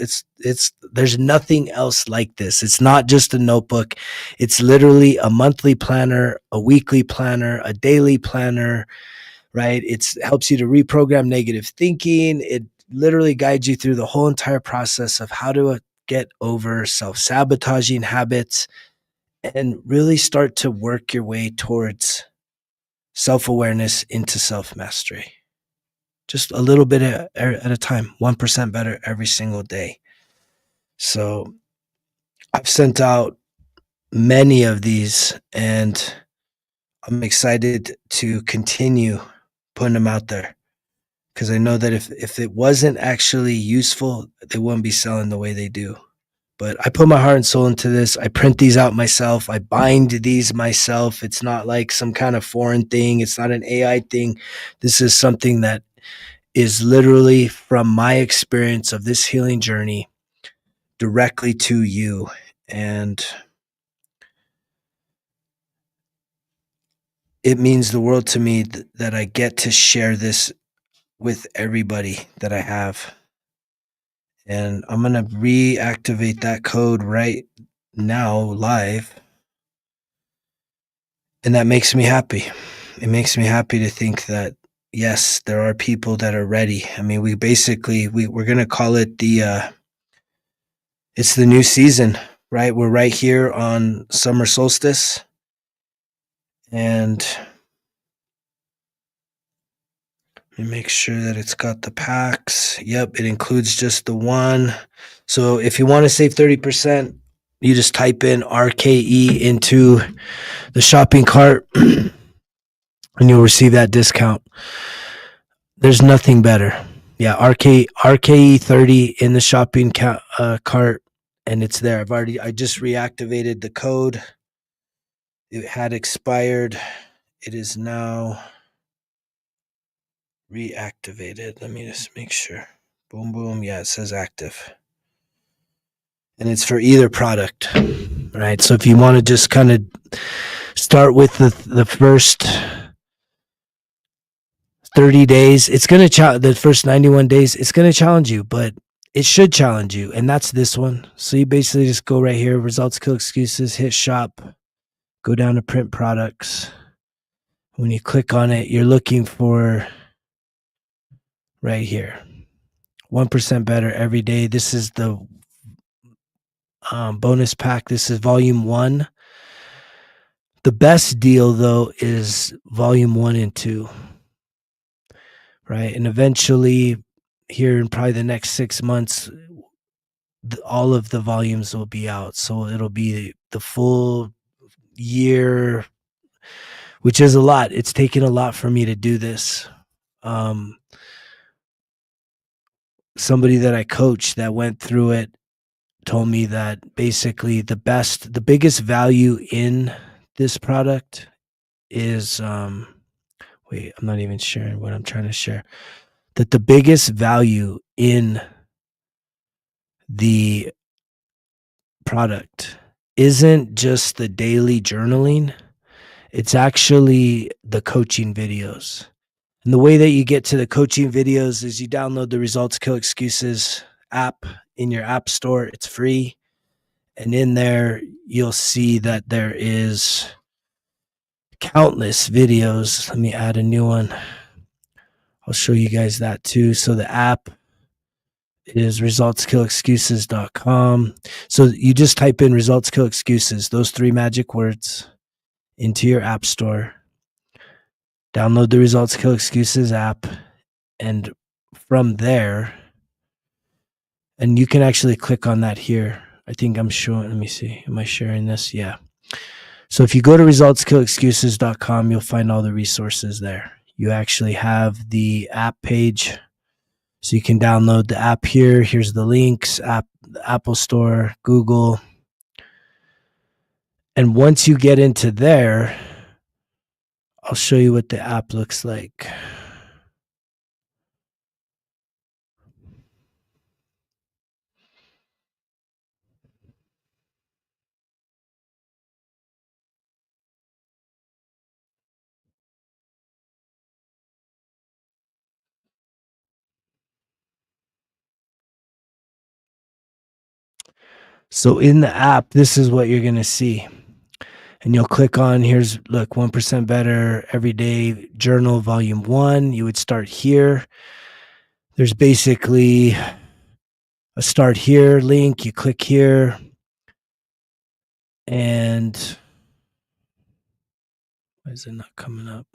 there's nothing else like this. It's not just a notebook. It's literally a monthly planner, a weekly planner, a daily planner, right? It helps you to reprogram negative thinking. It literally guides you through the whole entire process of how to get over self-sabotaging habits and really start to work your way towards self-awareness into self-mastery. Just a little bit at a time, 1% better every single day. So I've sent out many of these, and I'm excited to continue putting them out there, because I know that if it wasn't actually useful, they wouldn't be selling the way they do. But I put my heart and soul into this. I print these out myself. I bind these myself. It's not like some kind of foreign thing. It's not an AI thing. This is something that is literally from my experience of this healing journey directly to you. And it means the world to me that I get to share this with everybody that I have. And I'm going to reactivate that code right now live. And that makes me happy. It makes me happy to think that, yes, there are people that are ready. I mean, we're going to call it it's the new season, right? We're right here on summer solstice. And let me make sure that it's got the packs. Yep, it includes just the one. So if you want to save 30%, you just type in RKE into the shopping cart and you'll receive that discount. There's nothing better. Yeah, RKE 30 in the shopping cart, and it's there. I just reactivated the code. It had expired. It is now reactivated. Let me just make sure. Boom, boom. Yeah, it says active. And it's for either product, right? So if you want to just kind of start with the first 30 days, it's going to the first 91 days, it's going to challenge you, but it should challenge you. And that's this one. So you basically just go right here, Results Kill Excuses, hit shop, go down to print products. When you click on it, you're looking for right here, 1% better every day. This is the bonus pack. This is volume 1. The best deal, though, is volume 1 and 2, right? And eventually, here in probably the next 6 months, all of the volumes will be out. So it'll be the full year, which is a lot. It's taken a lot for me to do this. somebody that I coach that went through it told me that basically the biggest value in this product is wait, I'm not even sharing what I'm trying to share. That the biggest value in the product isn't just the daily journaling, it's actually the coaching videos. And the way that you get to the coaching videos is you download the Results Kill Excuses app in your app store. It's free. And in there, you'll see that there is countless videos. Let me add a new one. I'll show you guys that too. So the app is resultskillexcuses.com. So you just type in Results Kill Excuses, those 3 magic words, into your app store. Download the Results Kill Excuses app, and from there, and you can actually click on that here. I think I'm showing, let me see, am I sharing this? Yeah. So if you go to resultskillexcuses.com, you'll find all the resources there. You actually have the app page, so you can download the app here. Here's the links, Apple Store, Google. And once you get into there, I'll show you what the app looks like. So in the app, this is what you're going to see. And you'll click on, here's, look, 1% Better Everyday Journal Volume 1. You would start here. There's basically a start here link. You click here. And why is it not coming up?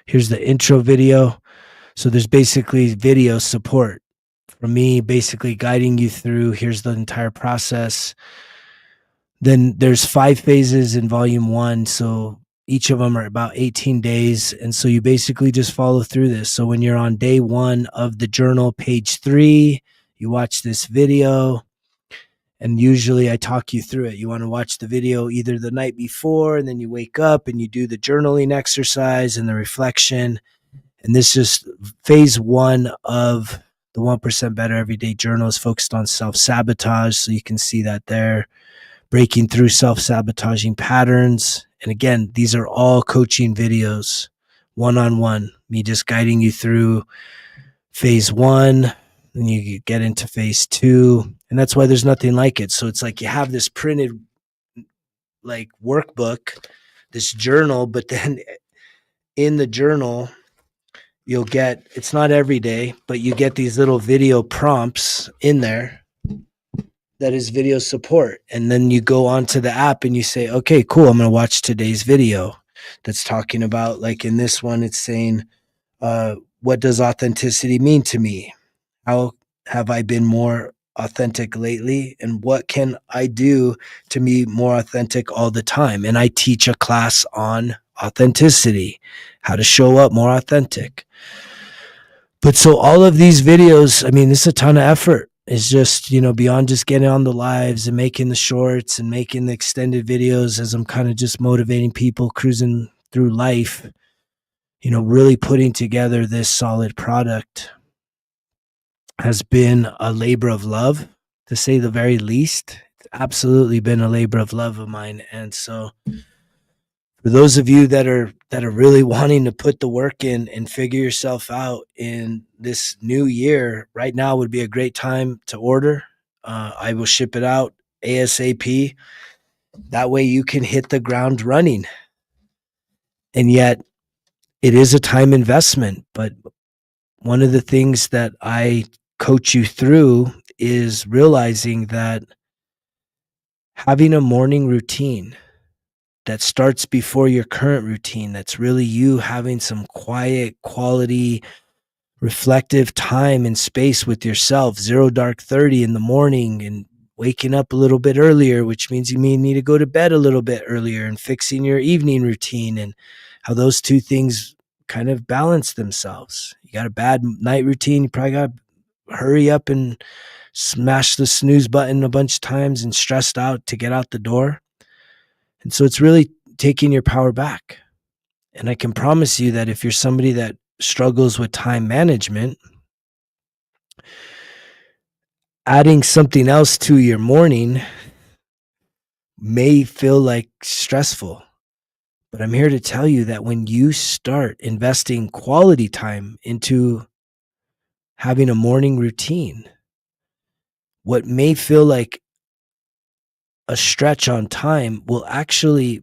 Here's the intro video. So there's basically video support from me, basically guiding you through. Here's the entire process. Then there's 5 phases in volume 1. So each of them are about 18 days. And so you basically just follow through this. So when you're on day 1 of the journal, page 3, you watch this video. And usually I talk you through it. You want to watch the video either the night before, and then you wake up and you do the journaling exercise and the reflection. And this is phase 1 of the 1% Better Everyday Journal, is focused on self-sabotage. So you can see that there, breaking through self-sabotaging patterns. And again, these are all coaching videos, one-on-one, me just guiding you through phase 1, then you get into phase 2. And that's why there's nothing like it. So it's like you have this printed like workbook, this journal, but then in the journal, you'll get, it's not every day, but you get these little video prompts in there that is video support. And then you go onto the app and you say, okay, cool, I'm going to watch today's video that's talking about, like in this one, it's saying, what does authenticity mean to me? How have I been more authentic lately? And what can I do to be more authentic all the time? And I teach a class on authenticity, how to show up more authentic. But so all of these videos, I mean, it's a ton of effort. It's just, beyond just getting on the lives and making the shorts and making the extended videos, as I'm kind of just motivating people cruising through life, really putting together this solid product has been a labor of love, to say the very least. It's absolutely been a labor of love of mine. And so for those of you that are really wanting to put the work in and figure yourself out in this new year, right now would be a great time to order. I will ship it out ASAP. That way you can hit the ground running. And yet it is a time investment. But one of the things that I coach you through is realizing that having a morning routine that starts before your current routine, that's really you having some quiet, quality, reflective time and space with yourself, 0 dark 30 in the morning, and waking up a little bit earlier, which means you may need to go to bed a little bit earlier, and fixing your evening routine, and how those two things kind of balance themselves. You got a bad night routine, you probably got to hurry up and smash the snooze button a bunch of times and stressed out to get out the door. And so it's really taking your power back. And I can promise you that if you're somebody that struggles with time management, adding something else to your morning may feel like stressful. But I'm here to tell you that when you start investing quality time into having a morning routine, what may feel like a stretch on time will actually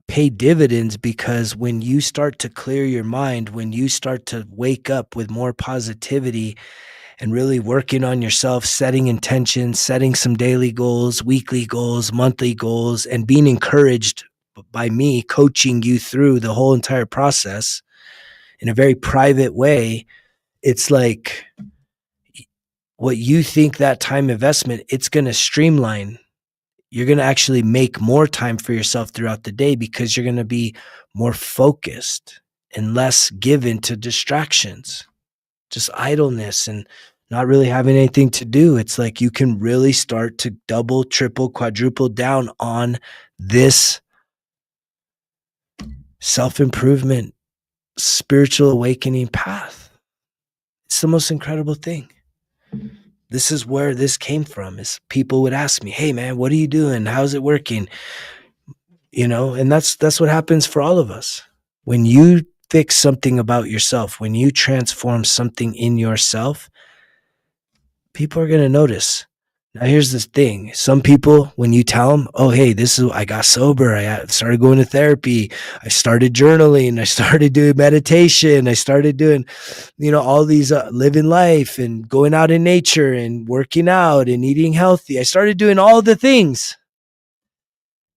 pay dividends, because when you start to clear your mind, when you start to wake up with more positivity and really working on yourself, setting intentions, setting some daily goals, weekly goals, monthly goals, and being encouraged by me coaching you through the whole entire process in a very private way, it's like what you think that time investment, it's going to streamline. You're going to actually make more time for yourself throughout the day because you're going to be more focused and less given to distractions, just idleness and not really having anything to do. It's like you can really start to double, triple, quadruple down on this self-improvement, spiritual awakening path. It's the most incredible thing. This is where this came from. Is people would ask me, "Hey man, what are you doing? How's it working?" And that's what happens for all of us. When you fix something about yourself, when you transform something in yourself, people are going to notice. Now, here's the thing. Some people, when you tell them, "Oh, hey, I got sober. I started going to therapy. I started journaling. I started doing meditation. I started doing, all these living life and going out in nature and working out and eating healthy. I started doing all the things."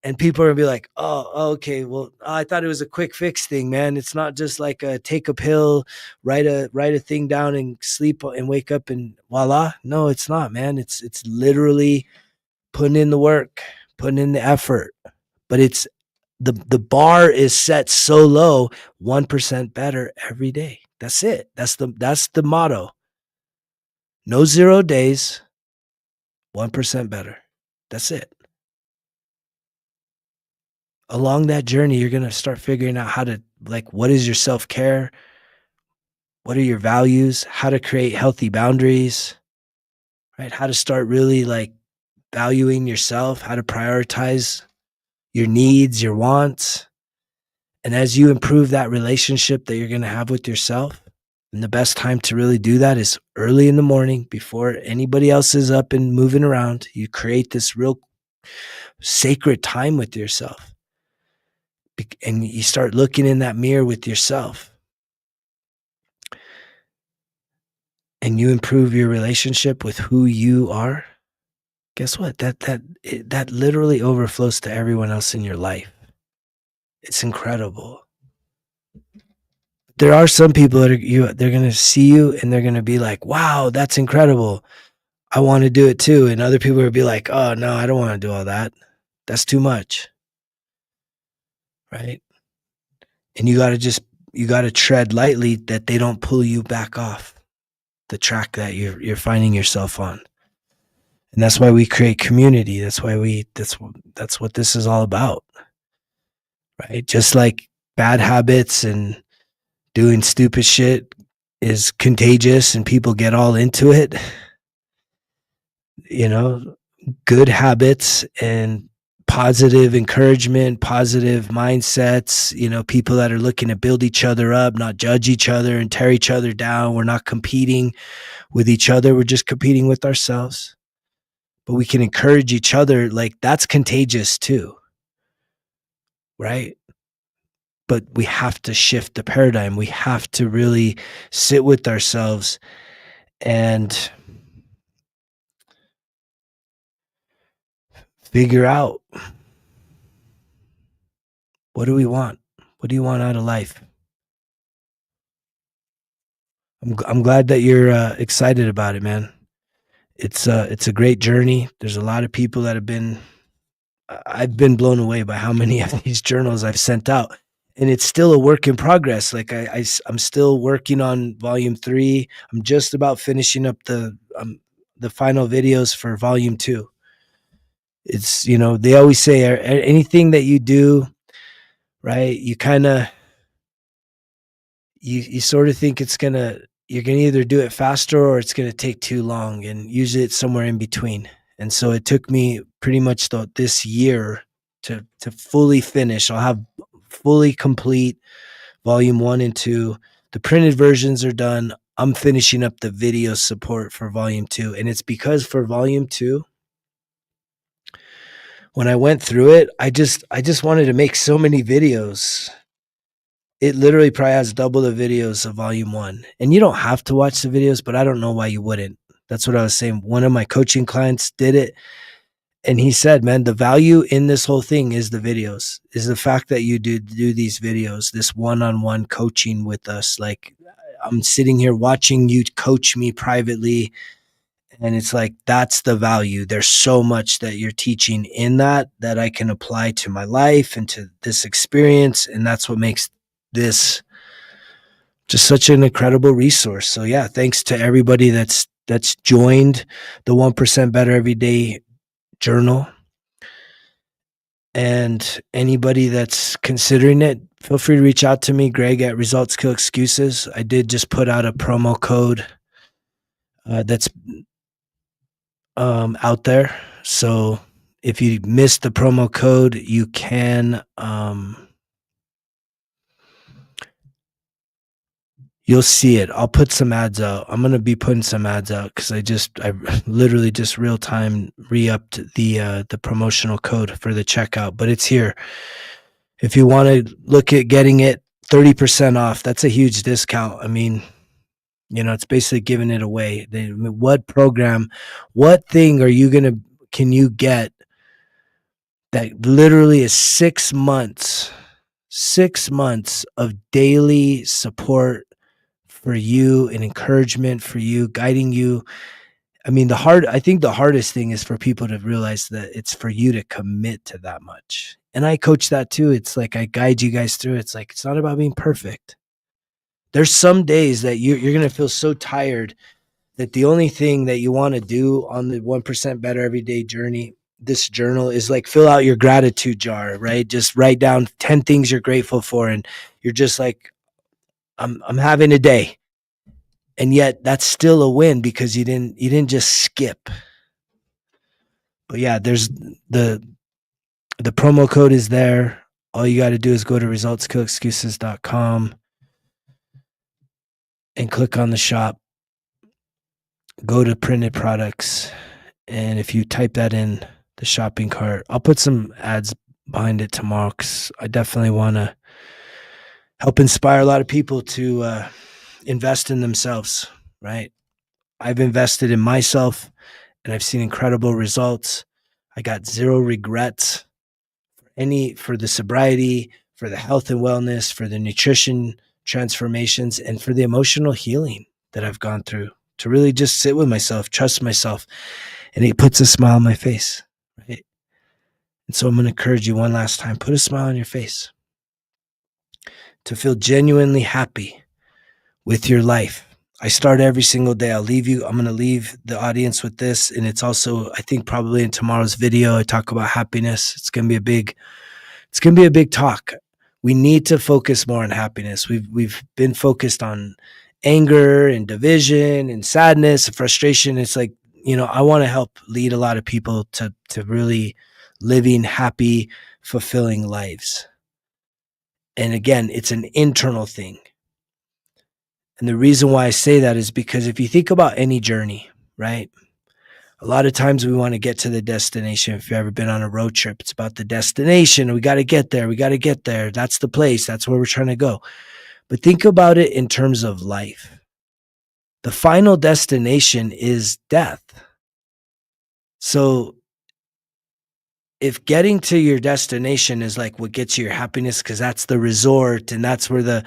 And people are gonna be like, "Oh, okay. Well, I thought it was a quick fix thing, man. It's not just like a take a pill, write a thing down and sleep and wake up and voila." No, it's not, man. It's literally putting in the work, putting in the effort. But it's the bar is set so low, 1% better every day. That's it. That's the motto. No 0 days, 1% better. That's it. Along that journey, you're going to start figuring out how to, like, what is your self-care? What are your values? How to create healthy boundaries, right? How to start really like valuing yourself, how to prioritize your needs, your wants. And as you improve that relationship that you're going to have with yourself, and the best time to really do that is early in the morning before anybody else is up and moving around. You create this real sacred time with yourself. And you start looking in that mirror with yourself, and you improve your relationship with who you are. Guess what? That literally overflows to everyone else in your life. It's incredible. There are some people that they're going to see you and they're going to be like, "Wow, that's incredible. I want to do it too." And other people will be like, "Oh no, I don't want to do all that. That's too much." Right? And you got to tread lightly that they don't pull you back off the track that you're finding yourself on. And that's why we create community. That's what this is all about. Right? Just like bad habits and doing stupid shit is contagious and people get all into it, good habits and positive encouragement, positive mindsets, people that are looking to build each other up, not judge each other and tear each other down. We're not competing with each other. We're just competing with ourselves. But we can encourage each other. Like, that's contagious too. Right? But we have to shift the paradigm. We have to really sit with ourselves and figure out, what do we want? What do you want out of life? I'm glad that you're excited about it, man. It's a great journey. There's a lot of people that I've been blown away by how many of these journals I've sent out. and it's still a work in progress. Like I'm still working on volume 3. I'm just about finishing up the final videos for volume 2. It's, they always say anything that you do, right? You kind of, you sort of think you're going to either do it faster or it's going to take too long. And usually it's somewhere in between. And so it took me pretty much this year to fully finish. I'll have fully complete volume 1 and 2. The printed versions are done. I'm finishing up the video support for volume 2. And it's because for volume 2, when I went through it, I just wanted to make so many videos. It literally probably has double the videos of volume 1. And you don't have to watch the videos, but I don't know why you wouldn't. That's what I was saying. One of my coaching clients did it. And he said, man, the value in this whole thing is the videos, is the fact that you do these videos, this one-on-one coaching with us. Like, I'm sitting here watching you coach me privately. And it's like, that's the value. There's so much that you're teaching in that I can apply to my life and to this experience. And that's what makes this just such an incredible resource. So yeah, thanks to everybody that's joined the 1% Better Everyday Journal. And anybody that's considering it, feel free to reach out to me, Greg at Results Kill Excuses. I did just put out a promo code that's out there. So if you missed the promo code, you can you'll see it. I'll put some ads out. I'm going to be putting some ads out because I literally just real time re-upped the promotional code for the checkout, but it's here. If you want to look at getting it 30% off, that's a huge discount. I mean, it's basically giving it away. What thing can you get that literally is 6 months of daily support for you and encouragement for you, guiding you. I mean, I think the hardest thing is for people to realize that it's for you to commit to that much. And I coach that too. It's like, I guide you guys through. It's like, it's not about being perfect. There's some days that you're going to feel so tired that the only thing that you want to do on the 1% Better Everyday Journey, this journal, is like fill out your gratitude jar, right? Just write down 10 things you're grateful for. And you're just like, I'm having a day. And yet that's still a win because you didn't just skip. But yeah, there's the promo code is there. All you got to do is go to resultskillexcuses.com and click on the shop. Go to printed products. And if you type that in the shopping cart, I'll put some ads behind it tomorrow because I definitely want to help inspire a lot of people to invest in themselves, right? I've invested in myself and I've seen incredible results. I got zero regrets for the sobriety, for the health and wellness, for the nutrition transformations, and for the emotional healing that I've gone through, to really just sit with myself, trust myself. And it puts a smile on my face, right? And so I'm going to encourage you one last time, put a smile on your face to feel genuinely happy with your life. I start every single day. I'm going to leave the audience with this. And it's also, I think probably in tomorrow's video, I talk about happiness. It's going to be a big talk. We need to focus more on happiness. We've been focused on anger and division and sadness and frustration. It's like, I want to help lead a lot of people to really living happy, fulfilling lives. And again, it's an internal thing. And the reason why I say that is because if you think about any journey, right? A lot of times we want to get to the destination. If you've ever been on a road trip, it's about the destination. We got to get there. That's the place. That's where we're trying to go. But think about it in terms of life. The final destination is death. So if getting to your destination is like what gets you your happiness, because that's the resort and that's where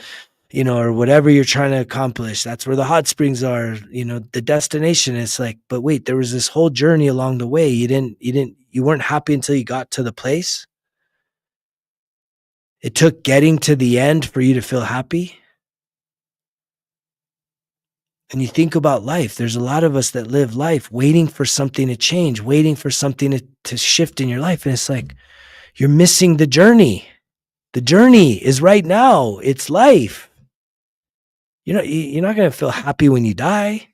or whatever you're trying to accomplish, that's where the hot springs are, the destination is like, but wait, there was this whole journey along the way. You weren't happy until you got to the place. It took getting to the end for you to feel happy. And you think about life, there's a lot of us that live life waiting for something to change, waiting for something to shift in your life. And it's like, you're missing the journey. The journey is right now. It's life. You're not going to feel happy when you die.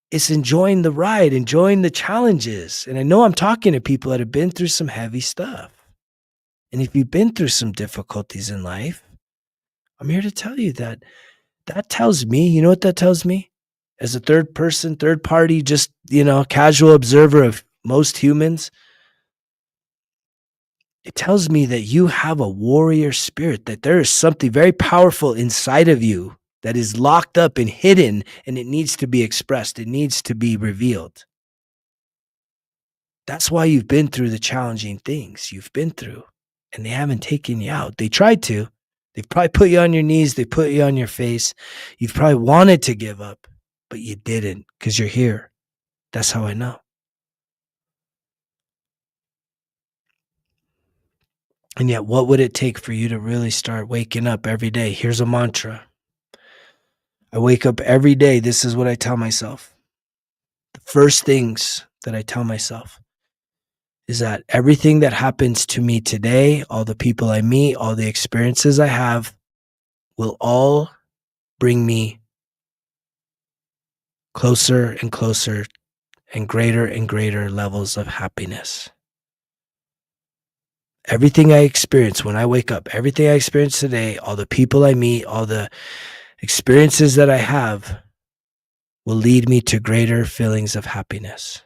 It's enjoying the ride, enjoying the challenges. And I know I'm talking to people that have been through some heavy stuff. And if you've been through some difficulties in life, I'm here to tell you that tells me, you know what that tells me? As a third person, third party, just, casual observer of most humans, it tells me that you have a warrior spirit, that there is something very powerful inside of you that is locked up and hidden, and it needs to be expressed. It needs to be revealed. That's why you've been through the challenging things you've been through, and they haven't taken you out. They tried to. They've probably put you on your knees. They put you on your face. You've probably wanted to give up, but you didn't because you're here. That's how I know. And yet, what would it take for you to really start waking up every day? Here's a mantra. I wake up every day. This is what I tell myself. The first things that I tell myself is that everything that happens to me today, all the people I meet, all the experiences I have, will all bring me closer and closer and greater levels of happiness. Everything I experience when I wake up, everything I experience today, all the people I meet, all the experiences that I have will lead me to greater feelings of happiness.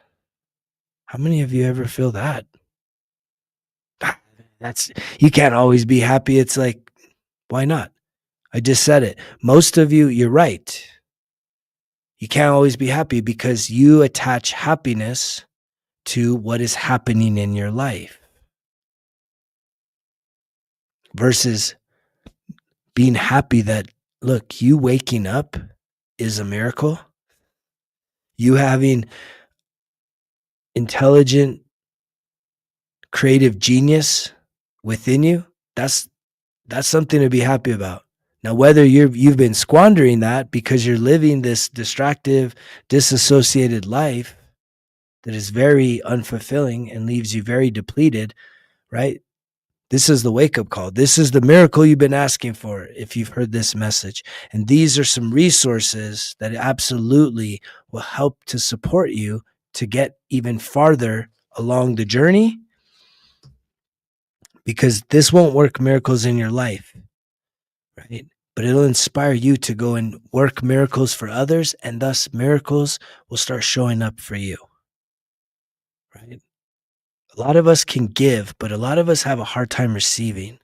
How many of you ever feel that? You can't always be happy. It's like, why not? I just said it. Most of you, you're right. You can't always be happy because you attach happiness to what is happening in your life versus being happy that, look, you waking up is a miracle. You having intelligent, creative genius within you, that's something to be happy about. Now, whether you've been squandering that because you're living this distractive, disassociated life that is very unfulfilling and leaves you very depleted, right? This is the wake-up call. This is the miracle you've been asking for if you've heard this message. And these are some resources that absolutely will help to support you to get even farther along the journey, because this won't work miracles in your life, right? But it'll inspire you to go and work miracles for others, and thus miracles will start showing up for you, right? A lot of us can give, but a lot of us have a hard time receiving.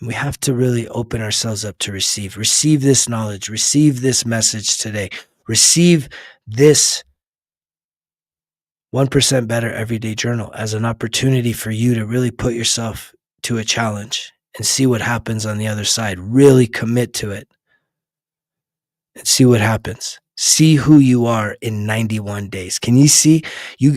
And we have to really open ourselves up to receive this knowledge, receive this message today, receive this 1% Better Everyday Journal as an opportunity for you to really put yourself to a challenge and see what happens on the other side. Really commit to it and see what happens. See who you are in 91 days. Can you see?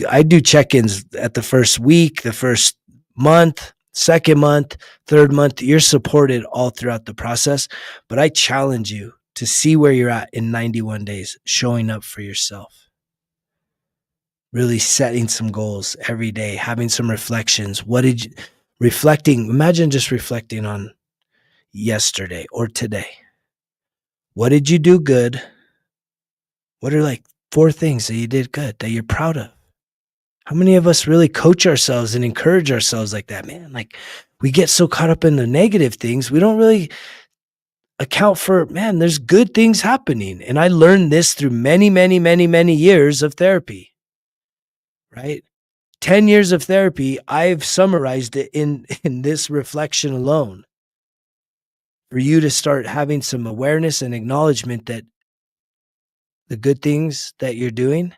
I do check-ins at the first week, the first month, second month, third month. You're supported all throughout the process, but I challenge you to see where you're at in 91 days, showing up for yourself. Really setting some goals every day, having some reflections. Imagine just reflecting on yesterday or today. What did you do good? What are like 4 things that you did good that you're proud of? How many of us really coach ourselves and encourage ourselves like that, man? Like, we get so caught up in the negative things, we don't really account for, man, there's good things happening. And I learned this through many, many, many, many years of therapy, right? 10 years of therapy, I've summarized it in this reflection alone. For you to start having some awareness and acknowledgement that the good things that you're doing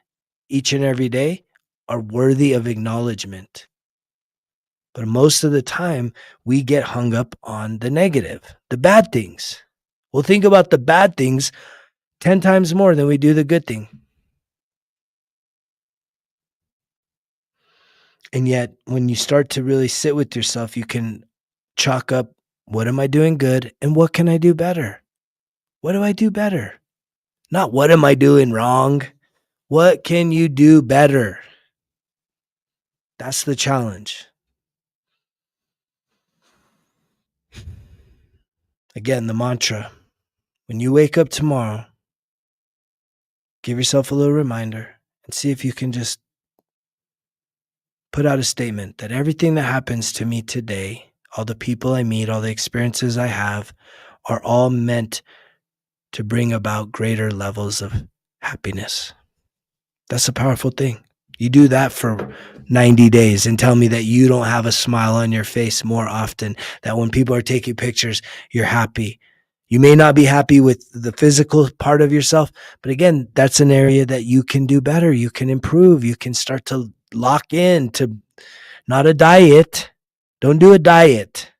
each and every day are worthy of acknowledgement. But most of the time, we get hung up on the negative, the bad things. We'll think about the bad things 10 times more than we do the good thing. And yet, when you start to really sit with yourself, you can chalk up what am I doing good and what can I do better? What do I do better? Not what am I doing wrong? What can you do better? That's the challenge. Again, the mantra. When you wake up tomorrow, give yourself a little reminder and see if you can just put out a statement that everything that happens to me today, all the people I meet, all the experiences I have, are all meant to bring about greater levels of happiness. That's a powerful thing. You do that for 90 days and tell me that you don't have a smile on your face more often, that when people are taking pictures, you're happy. You may not be happy with the physical part of yourself, but again, that's an area that you can do better. You can improve. You can start to lock in to not a diet. Don't do a diet.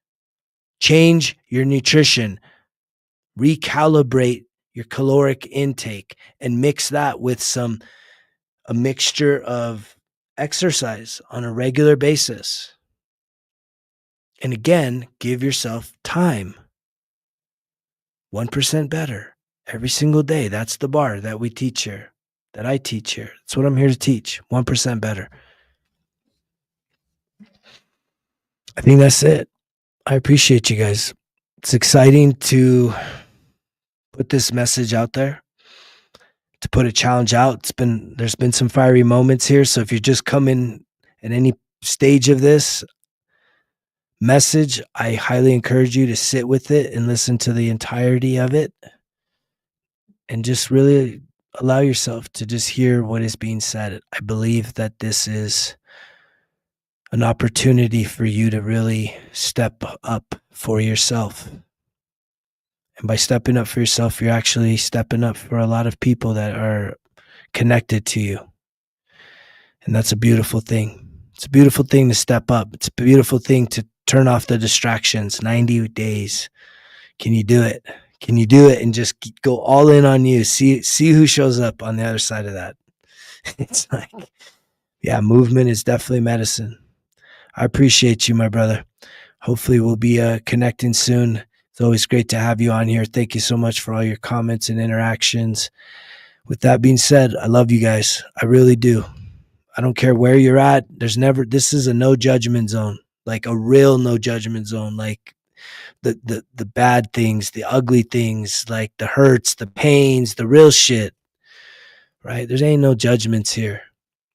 Change your nutrition. Recalibrate your caloric intake and mix that with a mixture of exercise on a regular basis. And again, give yourself time. 1% better every single day. That's the bar that we teach here, that I teach here. That's what I'm here to teach. 1% better. I think that's it. I appreciate you guys. It's exciting to put this message out there, to put a challenge out. There's been some fiery moments here. So if you're just coming at any stage of this message, I highly encourage you to sit with it and listen to the entirety of it and just really allow yourself to just hear what is being said. I believe that this is an opportunity for you to really step up for yourself. And by stepping up for yourself, you're actually stepping up for a lot of people that are connected to you. And that's a beautiful thing. It's a beautiful thing to step up. It's a beautiful thing to turn off the distractions. 90 days. Can you do it? Can you do it and just go all in on you? See who shows up on the other side of that. It's like, yeah, movement is definitely medicine. I appreciate you, my brother. Hopefully we'll be connecting soon. It's always great to have you on here. Thank you so much for all your comments and interactions. With that being said, I love you guys. I really do. I don't care where you're at. This is a no judgment zone, like a real no judgment zone, like the bad things, the ugly things, like the hurts, the pains, the real shit, right? There ain't no judgments here.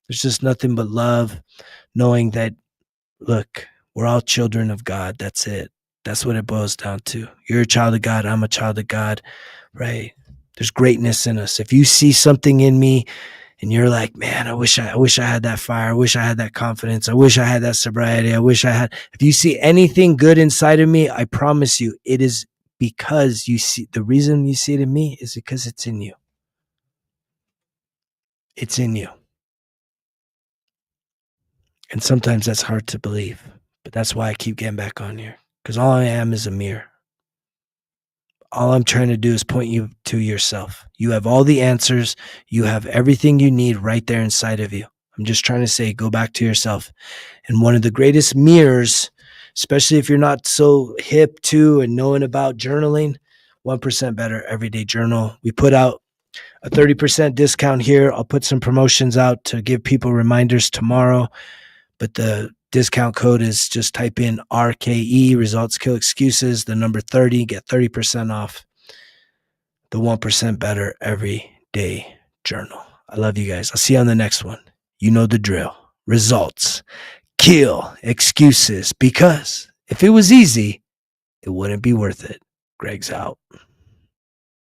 There's just nothing but love, knowing that, look, we're all children of God. That's it. That's what it boils down to. You're a child of God. I'm a child of God, right? There's greatness in us. If you see something in me and you're like, man, I wish I had that fire. I wish I had that confidence. I wish I had that sobriety. If you see anything good inside of me, I promise you, it is because the reason you see it in me is because it's in you. It's in you. And sometimes that's hard to believe, but that's why I keep getting back on here, because all I am is a mirror. All I'm trying to do is point you to yourself. You have all the answers. You have everything you need right there inside of you. I'm just trying to say, go back to yourself. And one of the greatest mirrors, especially if you're not so hip to and knowing about journaling, 1% Better Everyday Journal. We put out a 30% discount here. I'll put some promotions out to give people reminders tomorrow. But the discount code is just type in RKE, results kill excuses, the number 30, get 30% off the 1% Better Everyday Journal. I love you guys. I'll see you on the next one. You know the drill. Results kill excuses, because if it was easy, it wouldn't be worth it. Greg's out.